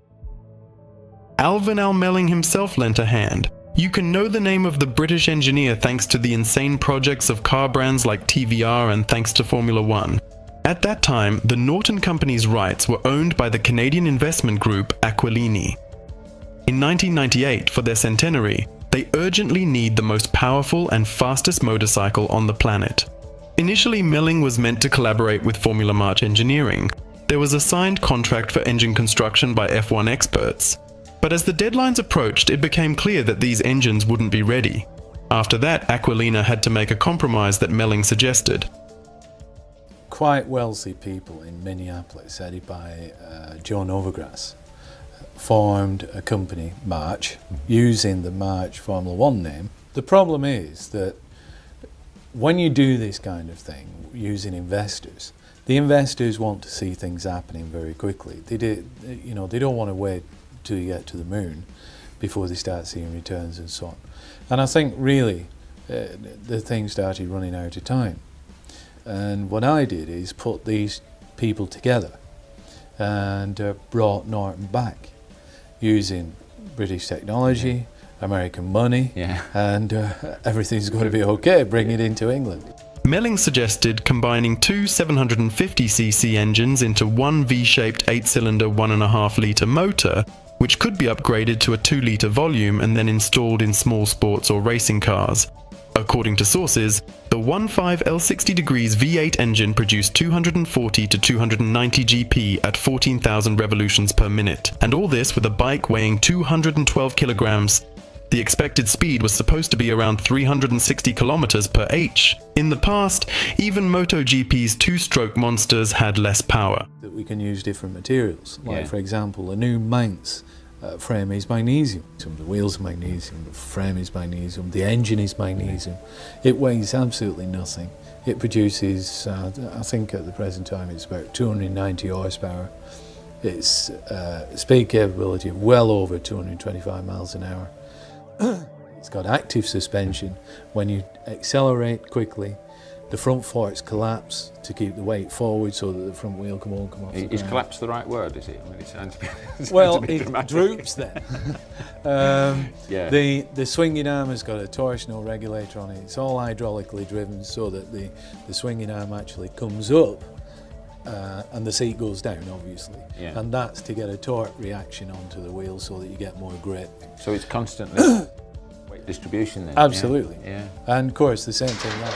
Alvin Al Melling himself lent a hand. You can know the name of the British engineer thanks to the insane projects of car brands like TVR and thanks to Formula One. At that time, the Norton Company's rights were owned by the Canadian investment group Aquilini. In 1998, for their centenary, they urgently need the most powerful and fastest motorcycle on the planet. Initially, Melling was meant to collaborate with Formula March Engineering. There was a signed contract for engine construction by F1 experts. But as the deadlines approached, it became clear that these engines wouldn't be ready. After that, Aquilina had to make a compromise that Melling suggested. Quite wealthy people in Minneapolis, headed by Joe Novagrass, formed a company, March, using the March Formula One name. The problem is that when you do this kind of thing using investors, the investors want to see things happening very quickly. They don't want to wait till you get to the moon before they start seeing returns and so on. And I think really the thing started running out of time. And what I did is put these people together and brought Norton back, using British technology, American money, and everything's going to be okay, bring it into England. Melling suggested combining two 750cc engines into one V-shaped 8-cylinder 1.5-litre motor, which could be upgraded to a 2-litre volume and then installed in small sports or racing cars. According to sources, the 1.5 L60 degrees V8 engine produced 240 to 290 GP at 14,000 revolutions per minute, and all this with a bike weighing 212 kilograms. The expected speed was supposed to be around 360 kilometers per h. In the past, even MotoGP's two-stroke monsters had less power. That we can use different materials, like for example, a new Manx frame is magnesium. Some of the wheels are magnesium, the frame is magnesium, the engine is magnesium. It weighs absolutely nothing. It produces, I think at the present time, it's about 290 horsepower. Its speed capability of well over 225 miles an hour. It's got active suspension. When you accelerate quickly, the front forks collapse to keep the weight forward so that the front wheel won't come off the Is ground. collapse the right word, is it? I mean, it sounds, Well, it it droops then. Yeah. The swinging arm has got a torsional regulator on it. It's all hydraulically driven so that the swinging arm actually comes up and the seat goes down, obviously. Yeah. And that's to get a torque reaction onto the wheel so that you get more grip. So it's constantly weight distribution then? Absolutely. Yeah. And of course, the same thing now.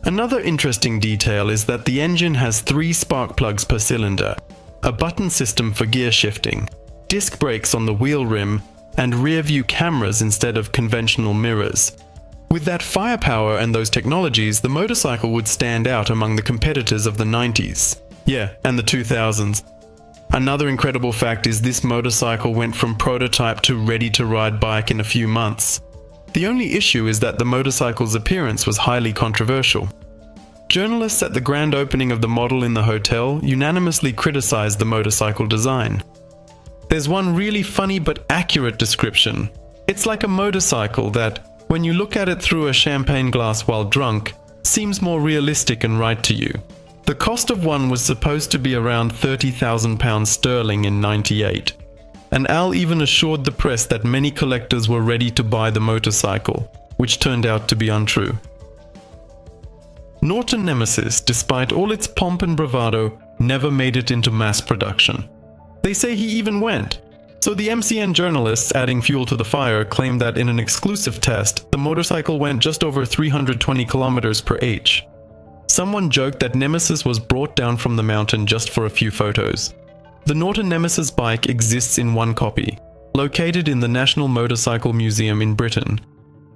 Another interesting detail is that the engine has 3 spark plugs per cylinder, a button system for gear shifting, disc brakes on the wheel rim, and rear view cameras instead of conventional mirrors. With that firepower and those technologies, the motorcycle would stand out among the competitors of the 90s. Yeah, and the 2000s. Another incredible fact is this motorcycle went from prototype to ready-to-ride bike in a few months. The only issue is that the motorcycle's appearance was highly controversial. Journalists at the grand opening of the model in the hotel unanimously criticized the motorcycle design. There's one really funny but accurate description. It's like a motorcycle that, when you look at it through a champagne glass while drunk, seems more realistic and right to you. The cost of one was supposed to be around £30,000 sterling in '98. And Al even assured the press that many collectors were ready to buy the motorcycle, which turned out to be untrue. Norton Nemesis, despite all its pomp and bravado, never made it into mass production. They say he even went. So the MCN journalists, adding fuel to the fire, claimed that in an exclusive test, the motorcycle went just over 320 kilometers per h. Someone joked that Nemesis was brought down from the mountain just for a few photos. The Norton Nemesis bike exists in one copy, located in the National Motorcycle Museum in Britain.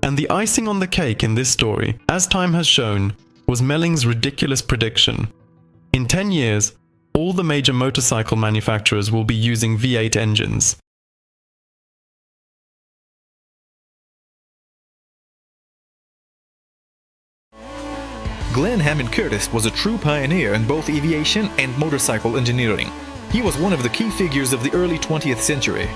And the icing on the cake in this story, as time has shown, was Melling's ridiculous prediction. In 10 years, all the major motorcycle manufacturers will be using V8 engines. Glenn Hammond Curtis was a true pioneer in both aviation and motorcycle engineering. He was one of the key figures of the early 20th century.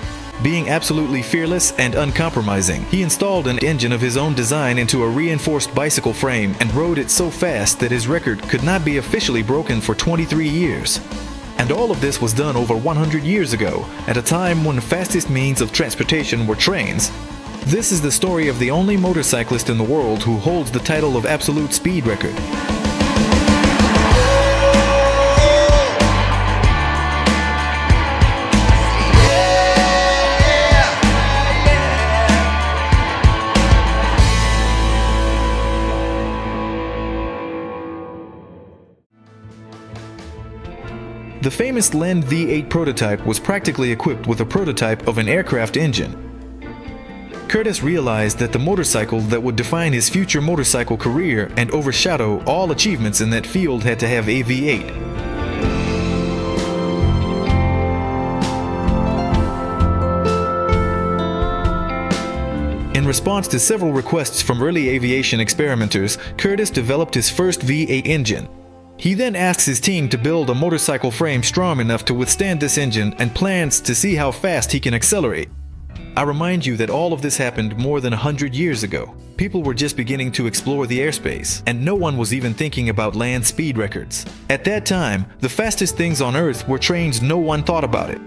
Being absolutely fearless and uncompromising, he installed an engine of his own design into a reinforced bicycle frame and rode it so fast that his record could not be officially broken for 23 years. And all of this was done over 100 years ago, at a time when the fastest means of transportation were trains. This is the story of the only motorcyclist in the world who holds the title of absolute speed record. The famous Len V8 prototype was practically equipped with a prototype of an aircraft engine. Curtis realized that the motorcycle that would define his future motorcycle career and overshadow all achievements in that field had to have a V8. In response to several requests from early aviation experimenters, Curtis developed his first V8 engine. He then asks his team to build a motorcycle frame strong enough to withstand this engine and plans to see how fast he can accelerate. I remind you that all of this happened more than 100 years ago. People were just beginning to explore the airspace, and no one was even thinking about land speed records. At that time, the fastest things on Earth were trains no one thought about it.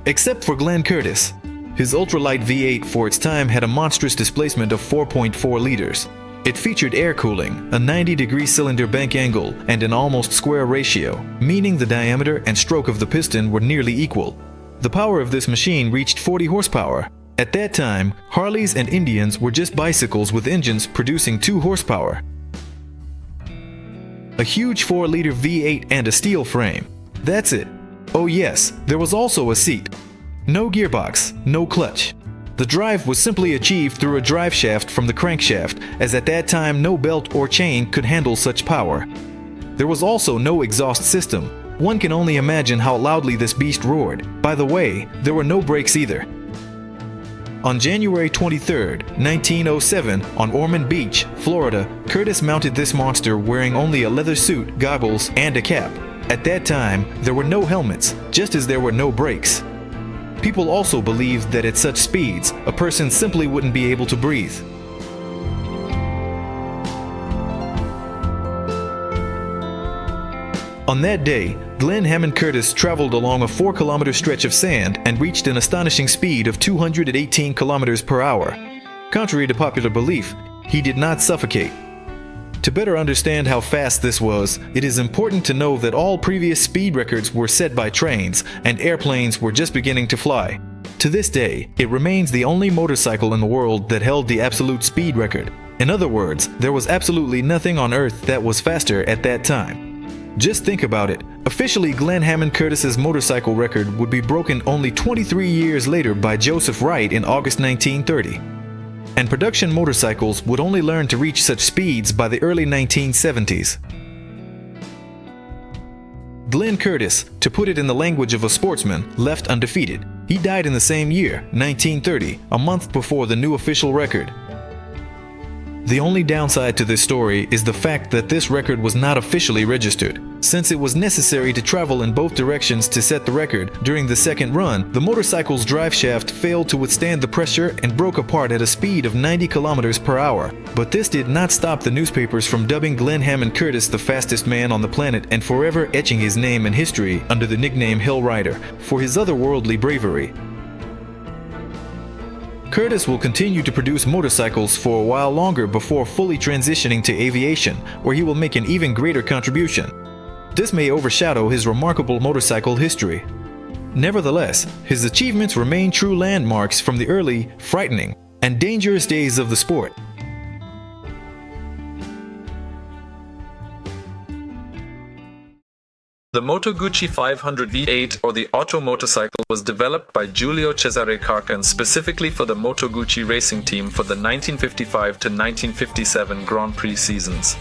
Except for Glenn Curtis. His ultralight V8 for its time had a monstrous displacement of 4.4 liters. It featured air cooling, a 90-degree cylinder bank angle, and an almost square ratio, meaning the diameter and stroke of the piston were nearly equal. The power of this machine reached 40 horsepower. At that time, Harleys and Indians were just bicycles with engines producing 2 horsepower. A huge 4-liter V8 and a steel frame. That's it. Oh yes, there was also a seat. No gearbox, no clutch. The drive was simply achieved through a drive shaft from the crankshaft, as at that time no belt or chain could handle such power. There was also no exhaust system. One can only imagine how loudly this beast roared. By the way, there were no brakes either. On January 23, 1907, on Ormond Beach, Florida, Curtis mounted this monster wearing only a leather suit, goggles, and a cap. At that time, there were no helmets, just as there were no brakes. People also believed that at such speeds, a person simply wouldn't be able to breathe. On that day, Glenn Hammond Curtis traveled along a 4-kilometer stretch of sand and reached an astonishing speed of 218 kilometers per hour. Contrary to popular belief, he did not suffocate. To better understand how fast this was, it is important to know that all previous speed records were set by trains, and airplanes were just beginning to fly. To this day, it remains the only motorcycle in the world that held the absolute speed record. In other words, there was absolutely nothing on Earth that was faster at that time. Just think about it. Officially, Glenn Hammond Curtis's motorcycle record would be broken only 23 years later by Joseph Wright in August 1930. And production motorcycles would only learn to reach such speeds by the early 1970s. Glenn Curtis, to put it in the language of a sportsman, left undefeated. He died in the same year, 1930, a month before the new official record. The only downside to this story is the fact that this record was not officially registered. Since it was necessary to travel in both directions to set the record, during the second run, the motorcycle's drive shaft failed to withstand the pressure and broke apart at a speed of 90 kilometers per hour. But this did not stop the newspapers from dubbing Glenn Hammond Curtis the fastest man on the planet and forever etching his name in history under the nickname Hill Rider for his otherworldly bravery. Curtis will continue to produce motorcycles for a while longer before fully transitioning to aviation, where he will make an even greater contribution. This may overshadow his remarkable motorcycle history. Nevertheless, his achievements remain true landmarks from the early, frightening, and dangerous days of the sport. The Moto Guzzi 500 V8, or the Auto motorcycle, was developed by Giulio Cesare Carcan specifically for the Moto Guzzi racing team for the 1955 to 1957 Grand Prix seasons.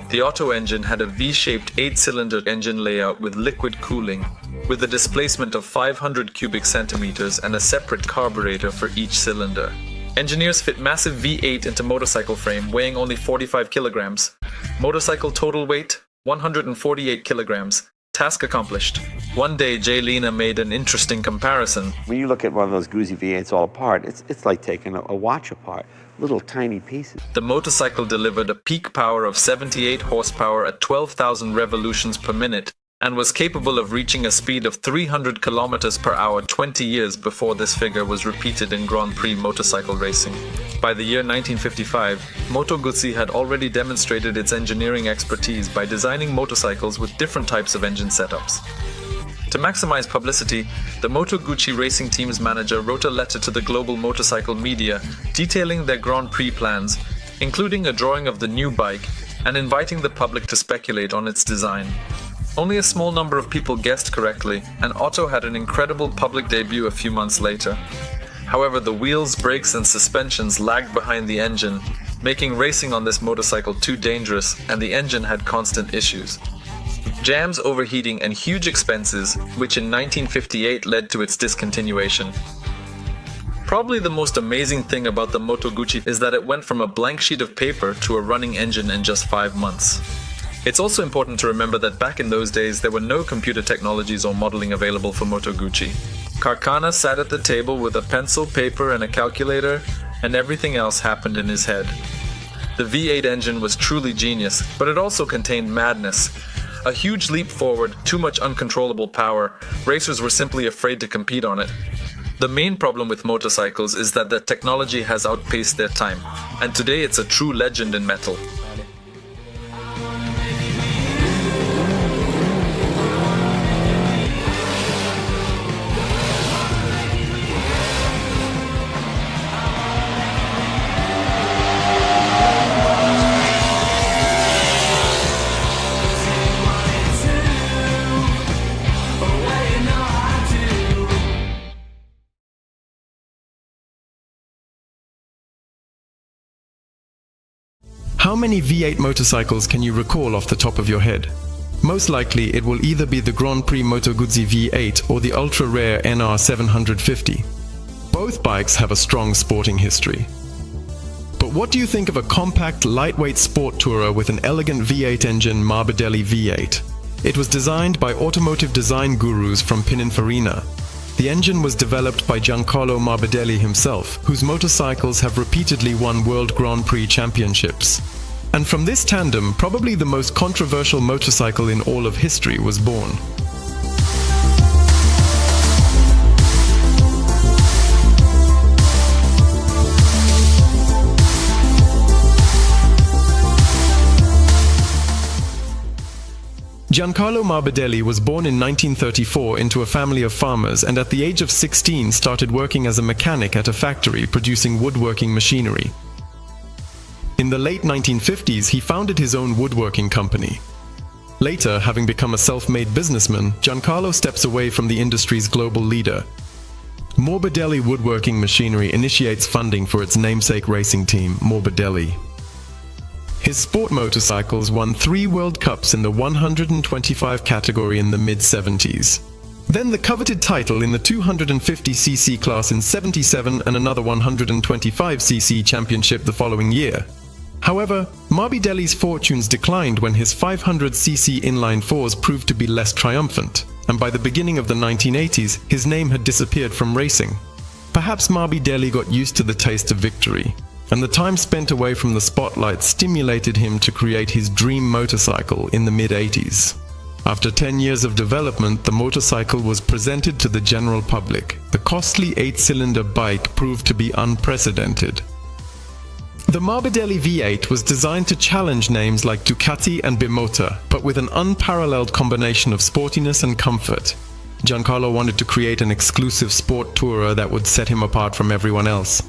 The Auto engine had a V-shaped 8-cylinder engine layout with liquid cooling, with a displacement of 500 cubic centimeters and a separate carburetor for each cylinder. Engineers fit massive V8 into motorcycle frame weighing only 45 kilograms. Motorcycle total weight, 148 kilograms. Task accomplished. One day, Jay Lena made an interesting comparison. When you look at one of those Guzzi V8s all apart, it's like taking a watch apart, little tiny pieces. The motorcycle delivered a peak power of 78 horsepower at 12,000 revolutions per minute and was capable of reaching a speed of 300 kilometers per hour 20 years before this figure was repeated in Grand Prix motorcycle racing. By the year 1955, Moto Guzzi had already demonstrated its engineering expertise by designing motorcycles with different types of engine setups. To maximize publicity, the Moto Guzzi racing team's manager wrote a letter to the global motorcycle media detailing their Grand Prix plans, including a drawing of the new bike and inviting the public to speculate on its design. Only a small number of people guessed correctly, and Otto had an incredible public debut a few months later. However, the wheels, brakes, and suspensions lagged behind the engine, making racing on this motorcycle too dangerous, and the engine had constant issues. Jams, overheating, and huge expenses, which in 1958 led to its discontinuation. Probably the most amazing thing about the Moto Guzzi is that it went from a blank sheet of paper to a running engine in just 5 months. It's also important to remember that back in those days there were no computer technologies or modeling available for Moto Guzzi. Carcana sat at the table with a pencil, paper, and a calculator, and everything else happened in his head. The V8 engine was truly genius, but it also contained madness. A huge leap forward, too much uncontrollable power. Racers were simply afraid to compete on it. The main problem with motorcycles is that the technology has outpaced their time, and today it's a true legend in metal. How many V8 motorcycles can you recall off the top of your head? Most likely it will either be the Grand Prix Moto Guzzi V8 or the ultra-rare NR 750. Both bikes have a strong sporting history. But what do you think of a compact, lightweight sport tourer with an elegant V8 engine Marelli V8? It was designed by automotive design gurus from Pininfarina. The engine was developed by Giancarlo Morbidelli himself, whose motorcycles have repeatedly won World Grand Prix championships. And from this tandem, probably the most controversial motorcycle in all of history was born. Giancarlo Morbidelli was born in 1934 into a family of farmers, and at the age of 16 started working as a mechanic at a factory producing woodworking machinery. In the late 1950s, he founded his own woodworking company. Later, having become a self-made businessman, Giancarlo steps away from the industry's global leader. Morbidelli Woodworking Machinery initiates funding for its namesake racing team, Morbidelli. His sport motorcycles won 3 World Cups in the 125 category in the mid-70s. Then the coveted title in the 250cc class in 77 and another 125cc championship the following year. However, Morbidelli's fortunes declined when his 500cc inline 4s proved to be less triumphant, and by the beginning of the 1980s, his name had disappeared from racing. Perhaps Morbidelli got used to the taste of victory, and the time spent away from the spotlight stimulated him to create his dream motorcycle in the mid-80s. After 10 years of development, the motorcycle was presented to the general public. The costly 8-cylinder bike proved to be unprecedented. The Morbidelli V8 was designed to challenge names like Ducati and Bimota, but with an unparalleled combination of sportiness and comfort. Giancarlo wanted to create an exclusive sport tourer that would set him apart from everyone else.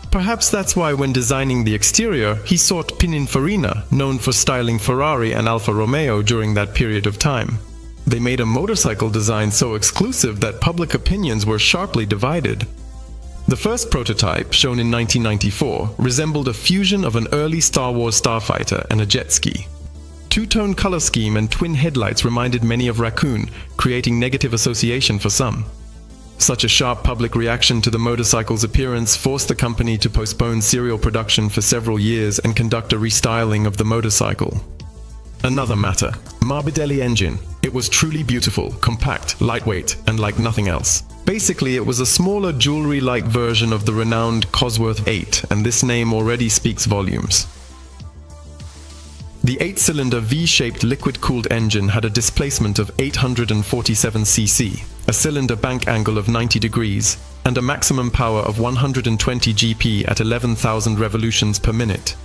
Perhaps that's why when designing the exterior, he sought Pininfarina, known for styling Ferrari and Alfa Romeo during that period of time. They made a motorcycle design so exclusive that public opinions were sharply divided. The first prototype, shown in 1994, resembled a fusion of an early Star Wars starfighter and a jet ski. Two-tone color scheme and twin headlights reminded many of Raccoon, creating negative association for some. Such a sharp public reaction to the motorcycle's appearance forced the company to postpone serial production for several years and conduct a restyling of the motorcycle. Another matter, Morbidelli engine. It was truly beautiful, compact, lightweight, and like nothing else. Basically, it was a smaller jewelry-like version of the renowned Cosworth V8, and this name already speaks volumes. The 8-cylinder V-shaped liquid-cooled engine had a displacement of 847 cc, a cylinder bank angle of 90 degrees, and a maximum power of 120 GP at 11,000 revolutions per minute.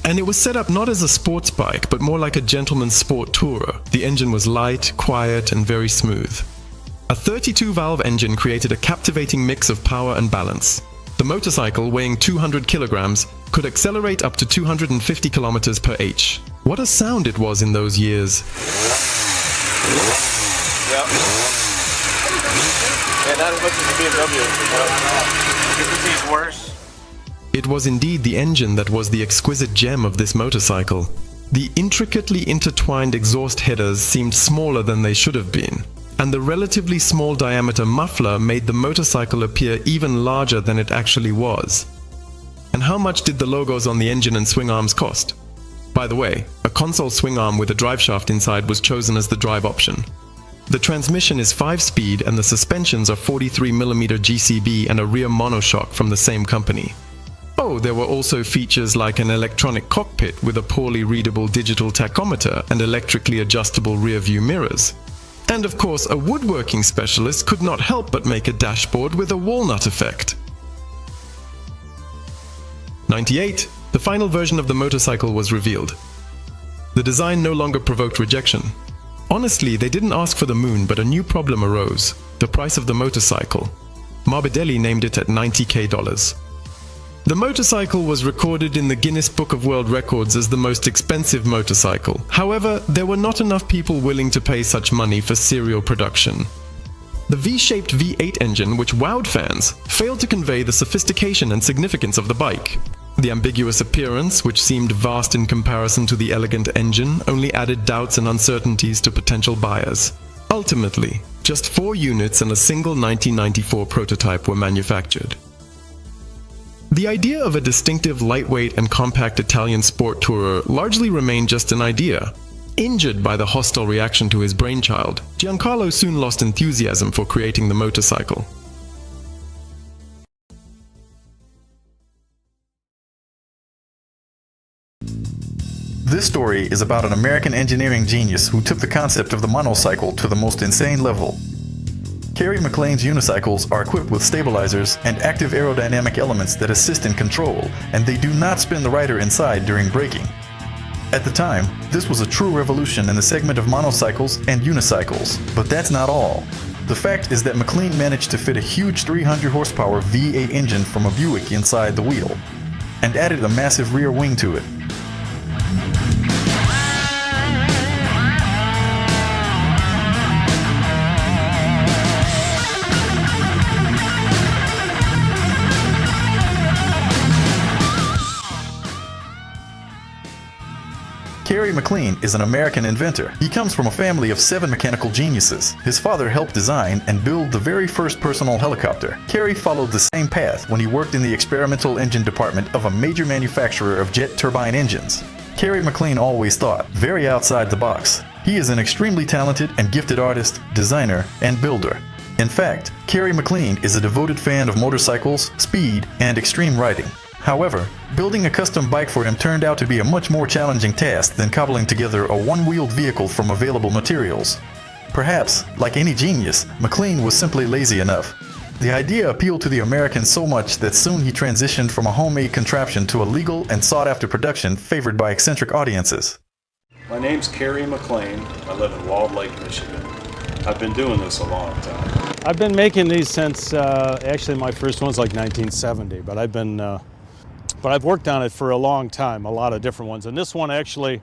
And it was set up not as a sports bike, but more like a gentleman's sport tourer. The engine was light, quiet, and very smooth. A 32-valve engine created a captivating mix of power and balance. The motorcycle, weighing 200 kilograms, could accelerate up to 250 kilometers per h. What a sound it was in those years. Yeah. Yeah, not as much as the BMW. You can see it's worse. It was indeed the engine that was the exquisite gem of this motorcycle. The intricately intertwined exhaust headers seemed smaller than they should have been, and the relatively small diameter muffler made the motorcycle appear even larger than it actually was. And how much did the logos on the engine and swing arms cost? By the way, a console swing arm with a driveshaft inside was chosen as the drive option. The transmission is 5-speed and the suspensions are 43mm GCB and a rear monoshock from the same company. Oh, there were also features like an electronic cockpit with a poorly readable digital tachometer and electrically adjustable rear-view mirrors. And of course, a woodworking specialist could not help but make a dashboard with a walnut effect. 98. The final version of the motorcycle was revealed. The design no longer provoked rejection. Honestly, they didn't ask for the moon, but a new problem arose: the price of the motorcycle. Morbidelli named it at $90,000. The motorcycle was recorded in the Guinness Book of World Records as the most expensive motorcycle. However, there were not enough people willing to pay such money for serial production. The V-shaped V8 engine, which wowed fans, failed to convey the sophistication and significance of the bike. The ambiguous appearance, which seemed vast in comparison to the elegant engine, only added doubts and uncertainties to potential buyers. Ultimately, just 4 units and a single 1994 prototype were manufactured. The idea of a distinctive lightweight and compact Italian sport tourer largely remained just an idea. Injured by the hostile reaction to his brainchild, Giancarlo soon lost enthusiasm for creating the motorcycle. This story is about an American engineering genius who took the concept of the monocycle to the most insane level. Carrie McLean's unicycles are equipped with stabilizers and active aerodynamic elements that assist in control, and they do not spin the rider inside during braking. At the time, this was a true revolution in the segment of monocycles and unicycles, but that's not all. The fact is that McLean managed to fit a huge 300 horsepower V8 engine from a Buick inside the wheel, and added a massive rear wing to it. Carrie McLean is an American inventor. He comes from a family of 7 mechanical geniuses. His father helped design and build the very first personal helicopter. Carrie followed the same path when he worked in the experimental engine department of a major manufacturer of jet turbine engines. Carrie McLean always thought very outside the box. He is an extremely talented and gifted artist, designer, and builder. In fact, Carrie McLean is a devoted fan of motorcycles, speed, and extreme riding. However, building a custom bike for him turned out to be a much more challenging task than cobbling together a one-wheeled vehicle from available materials. Perhaps, like any genius, McLean was simply lazy enough. The idea appealed to the Americans so much that soon he transitioned from a homemade contraption to a legal and sought-after production favored by eccentric audiences. My name's Carrie McLean. I live in Walled Lake, Michigan. I've been doing this a long time. I've been making these since, actually my first one's like 1970, but I've worked on it for a long time, a lot of different ones. And this one has like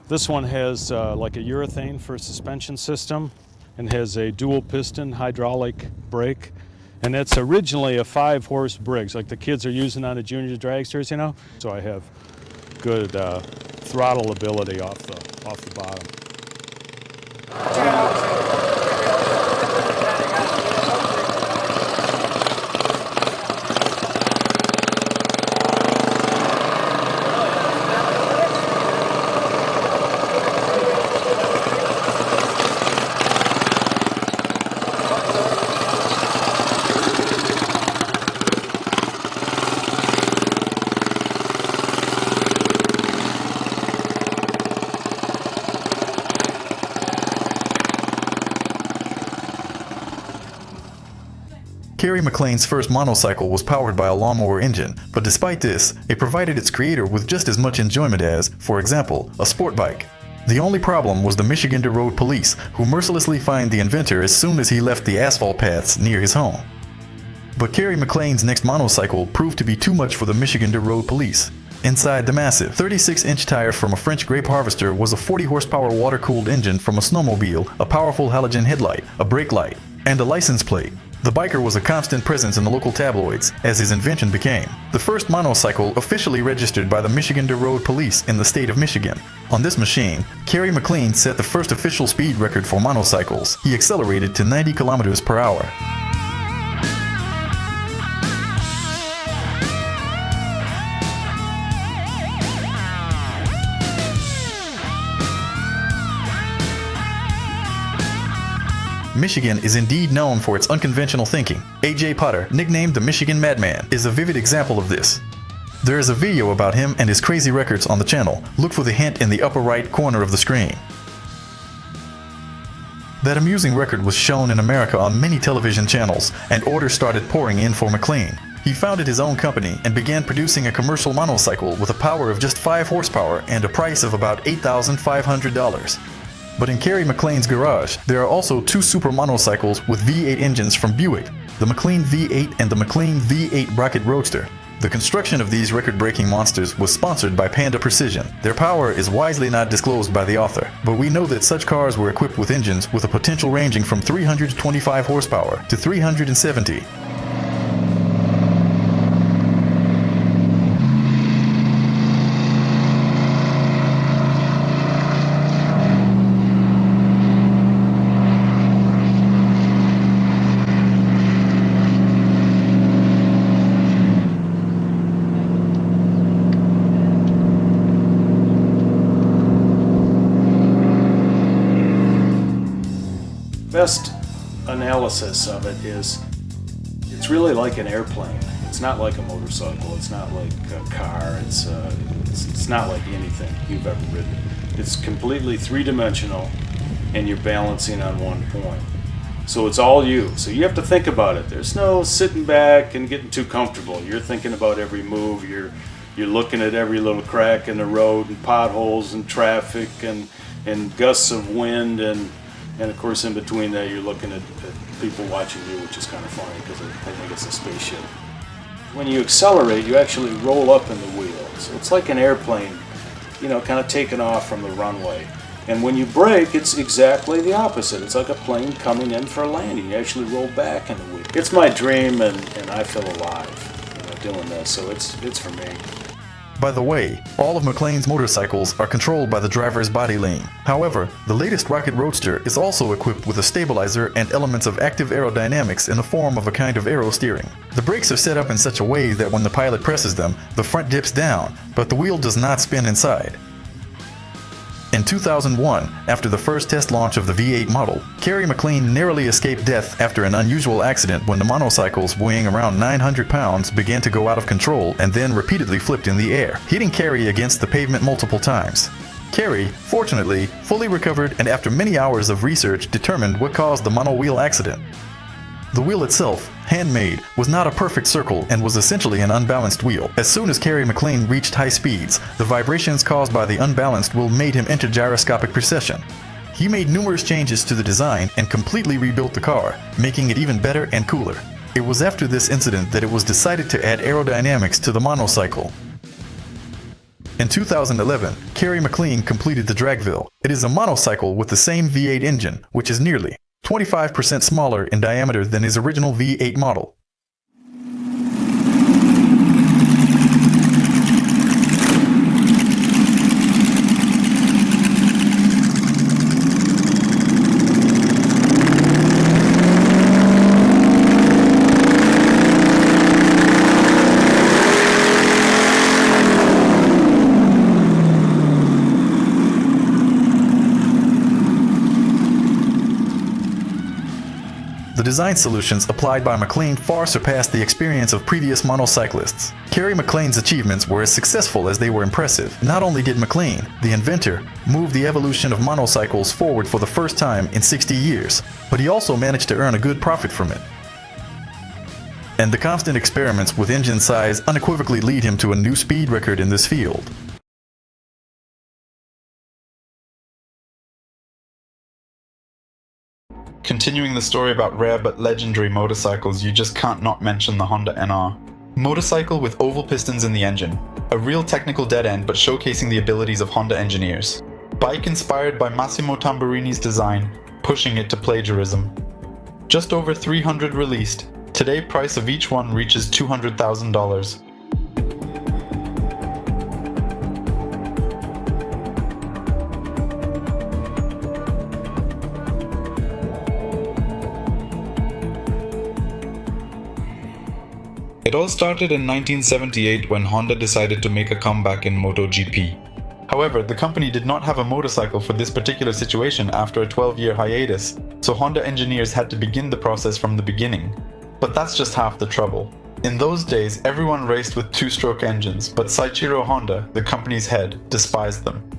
a urethane for a suspension system and has a dual piston hydraulic brake. And it's originally a 5-horse Briggs, like the kids are using on the junior dragsters, you know? So I have good throttle ability off the bottom. Carrie McLean's first monocycle was powered by a lawnmower engine, but despite this, it provided its creator with just as much enjoyment as, for example, a sport bike. The only problem was the Michigan Road Police, who mercilessly fined the inventor as soon as he left the asphalt paths near his home. But Carrie McLean's next monocycle proved to be too much for the Michigan Road Police. Inside the massive 36-inch tire from a French grape harvester was a 40-horsepower water-cooled engine from a snowmobile, a powerful halogen headlight, a brake light, and a license plate. The biker was a constant presence in the local tabloids, as his invention became the first monocycle officially registered by the Michigan Road Police in the state of Michigan. On this machine, Carrie McLean set the first official speed record for monocycles. He accelerated to 90 kilometers per hour. Michigan is indeed known for its unconventional thinking. A.J. Potter, nicknamed the Michigan Madman, is a vivid example of this. There is a video about him and his crazy records on the channel. Look for the hint in the upper right corner of the screen. That amusing record was shown in America on many television channels, and orders started pouring in for McLean. He founded his own company and began producing a commercial monocycle with a power of just 5 horsepower and a price of about $8,500. But in Carrie McLean's garage, there are also 2 super monocycles with V8 engines from Buick, the McLean V8 and the McLean V8 Rocket Roadster. The construction of these record-breaking monsters was sponsored by Panda Precision. Their power is wisely not disclosed by the author, but we know that such cars were equipped with engines with a potential ranging from 325 horsepower to 370. best analysis of it is it's really like an airplane. It's not like a motorcycle. It's not like a car. It's not like anything you've ever ridden. It's completely three-dimensional, and you're balancing on one point. So it's all you. So you have to think about it. There's no sitting back and getting too comfortable. You're thinking about every move. You're looking at every little crack in the road and potholes and traffic and gusts of wind and of course in between that you're looking at people watching you, which is kind of funny because they think it's a spaceship. When you accelerate, you actually roll up in the wheel. So it's like an airplane, you know, kind of taking off from the runway. And when you brake, it's exactly the opposite. It's like a plane coming in for a landing. You actually roll back in the wheel. It's my dream, and I feel alive, you know, doing this. So it's for me. By the way, all of McLean's motorcycles are controlled by the driver's body lane. However, the latest Rocket Roadster is also equipped with a stabilizer and elements of active aerodynamics in the form of a kind of aero steering. The brakes are set up in such a way that when the pilot presses them, the front dips down, but the wheel does not spin inside. In 2001, after the first test launch of the V8 model, Carrie McLean narrowly escaped death after an unusual accident when the monocycles weighing around 900 pounds began to go out of control and then repeatedly flipped in the air, hitting Carrie against the pavement multiple times. Carrie, fortunately, fully recovered and after many hours of research determined what caused the monowheel accident. The wheel itself, handmade, was not a perfect circle and was essentially an unbalanced wheel. As soon as Carrie McLean reached high speeds, the vibrations caused by the unbalanced wheel made him enter gyroscopic precession. He made numerous changes to the design and completely rebuilt the car, making it even better and cooler. It was after this incident that it was decided to add aerodynamics to the monocycle. In 2011, Carrie McLean completed the Dragville. It is a monocycle with the same V8 engine, which is nearly 25% smaller in diameter than his original V8 model. The design solutions applied by McLean far surpassed the experience of previous monocyclists. Carrie McLean's achievements were as successful as they were impressive. Not only did McLean, the inventor, move the evolution of monocycles forward for the first time in 60 years, but he also managed to earn a good profit from it. And the constant experiments with engine size unequivocally lead him to a new speed record in this field. Continuing the story about rare but legendary motorcycles, you just can't not mention the Honda NR. Motorcycle with oval pistons in the engine. A real technical dead end but showcasing the abilities of Honda engineers. Bike inspired by Massimo Tamburini's design, pushing it to plagiarism. Just over 300 released. Today price of each one reaches $200,000. It all started in 1978 when Honda decided to make a comeback in Moto GP. However, the company did not have a motorcycle for this particular situation after a 12-year hiatus, so Honda engineers had to begin the process from the beginning. But that's just half the trouble. In those days, everyone raced with two-stroke engines, but Seiichiro Honda, the company's head, despised them.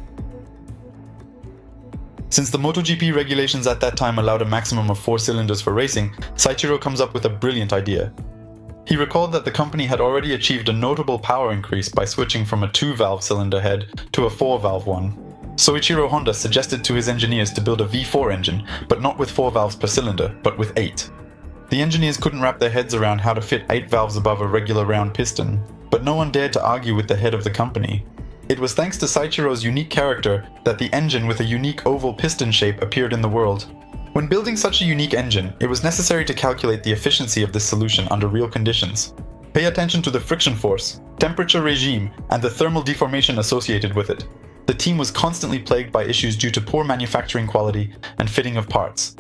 Since the MotoGP regulations at that time allowed a maximum of 4 cylinders for racing, Seiichiro comes up with a brilliant idea. He recalled that the company had already achieved a notable power increase by switching from a 2-valve cylinder head to a 4-valve one. Soichiro Honda suggested to his engineers to build a V4 engine, but not with 4 valves per cylinder, but with 8. The engineers couldn't wrap their heads around how to fit 8 valves above a regular round piston, but no one dared to argue with the head of the company. It was thanks to Seiichiro's unique character that the engine with a unique oval piston shape appeared in the world. When building such a unique engine, it was necessary to calculate the efficiency of this solution under real conditions. Pay attention to the friction force, temperature regime, and the thermal deformation associated with it. The team was constantly plagued by issues due to poor manufacturing quality and fitting of parts.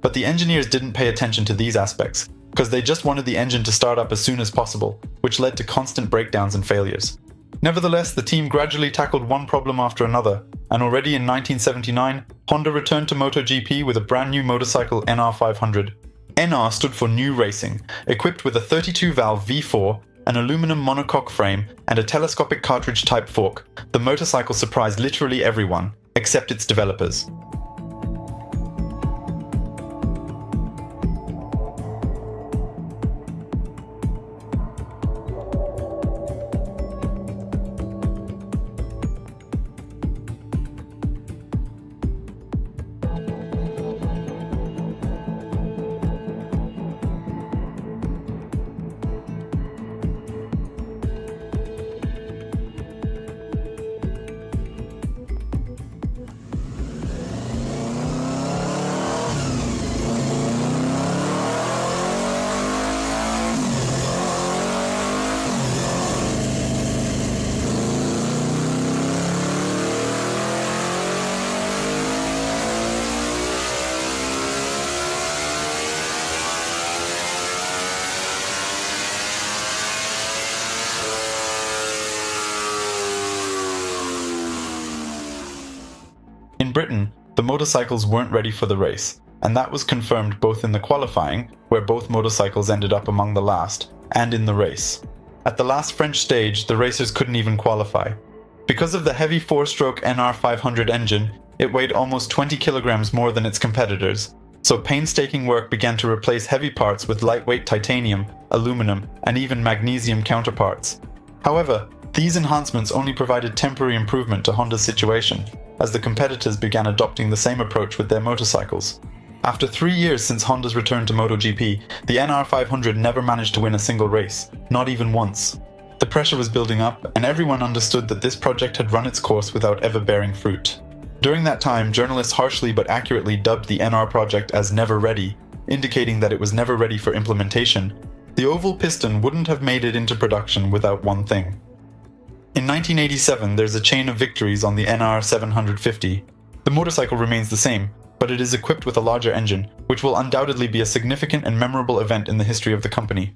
But the engineers didn't pay attention to these aspects, because they just wanted the engine to start up as soon as possible, which led to constant breakdowns and failures. Nevertheless, the team gradually tackled one problem after another, and already in 1979, Honda returned to MotoGP with a brand new motorcycle NR 500. NR stood for New Racing, equipped with a 32-valve V4, an aluminum monocoque frame, and a telescopic cartridge-type fork. The motorcycle surprised literally everyone, except its developers. In Britain, the motorcycles weren't ready for the race, and that was confirmed both in the qualifying, where both motorcycles ended up among the last, and in the race. At the last French stage, the racers couldn't even qualify. Because of the heavy 4-stroke NR 500 engine, it weighed almost 20 kilograms more than its competitors, so painstaking work began to replace heavy parts with lightweight titanium, aluminum, and even magnesium counterparts. However, these enhancements only provided temporary improvement to Honda's situation, as the competitors began adopting the same approach with their motorcycles. After 3 years since Honda's return to MotoGP, the NR 500 never managed to win a single race, not even once. The pressure was building up, and everyone understood that this project had run its course without ever bearing fruit. During that time, journalists harshly but accurately dubbed the NR project as never ready, indicating that it was never ready for implementation. The oval piston wouldn't have made it into production without one thing. In 1987, there's a chain of victories on the NR 750. The motorcycle remains the same, but it is equipped with a larger engine, which will undoubtedly be a significant and memorable event in the history of the company.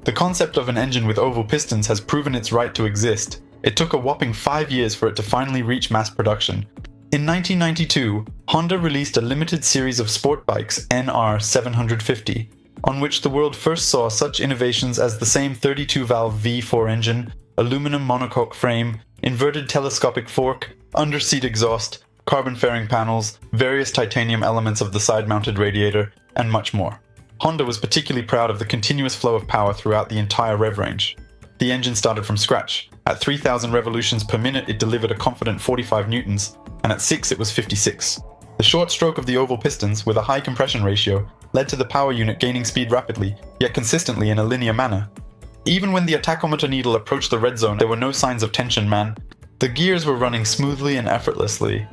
The concept of an engine with oval pistons has proven its right to exist. It took a whopping 5 years for it to finally reach mass production. In 1992, Honda released a limited series of sport bikes NR 750, on which the world first saw such innovations as the same 32-valve V4 engine, aluminum monocoque frame, inverted telescopic fork, underseat exhaust, carbon fairing panels, various titanium elements of the side-mounted radiator, and much more. Honda was particularly proud of the continuous flow of power throughout the entire rev range. The engine started from scratch. At 3,000 revolutions per minute, it delivered a confident 45 newtons, and at 6 it was 56. The short stroke of the oval pistons, with a high compression ratio, led to the power unit gaining speed rapidly, yet consistently in a linear manner. Even when the tachometer needle approached the red zone, there were no signs of tension, man. The gears were running smoothly and effortlessly.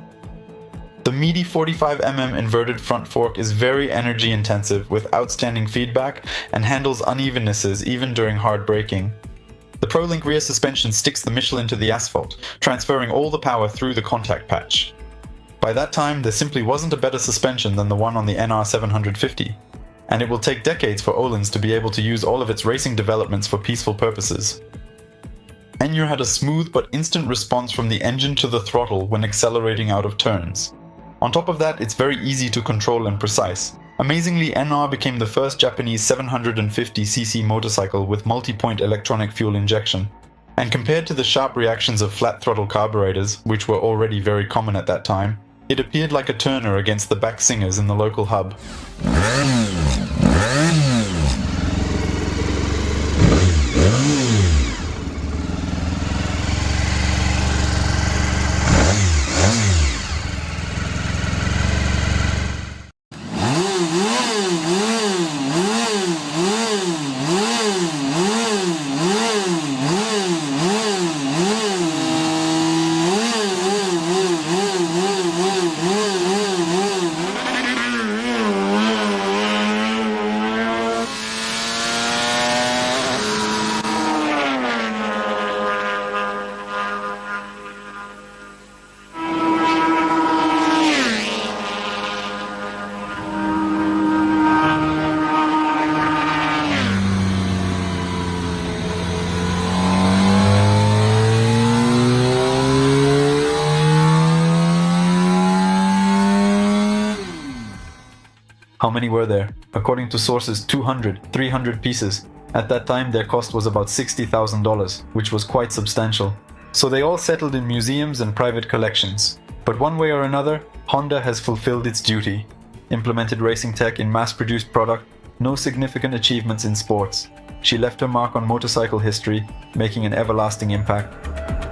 The meaty 45mm inverted front fork is very energy intensive with outstanding feedback and handles unevenness even during hard braking. The ProLink rear suspension sticks the Michelin to the asphalt, transferring all the power through the contact patch. By that time, there simply wasn't a better suspension than the one on the NR 750, and it will take decades for Öhlins to be able to use all of its racing developments for peaceful purposes. Enure had a smooth but instant response from the engine to the throttle when accelerating out of turns. On top of that, it's very easy to control and precise. Amazingly, NR became the first Japanese 750cc motorcycle with multi-point electronic fuel injection. And compared to the sharp reactions of flat throttle carburetors, which were already very common at that time, it appeared like a turner against the back singers in the local hub. many were there? According to sources, 200, 300 pieces. At that time, their cost was about $60,000, which was quite substantial. So they all settled in museums and private collections. But one way or another, Honda has fulfilled its duty. Implemented racing tech in mass-produced product, no significant achievements in sports. She left her mark on motorcycle history, making an everlasting impact.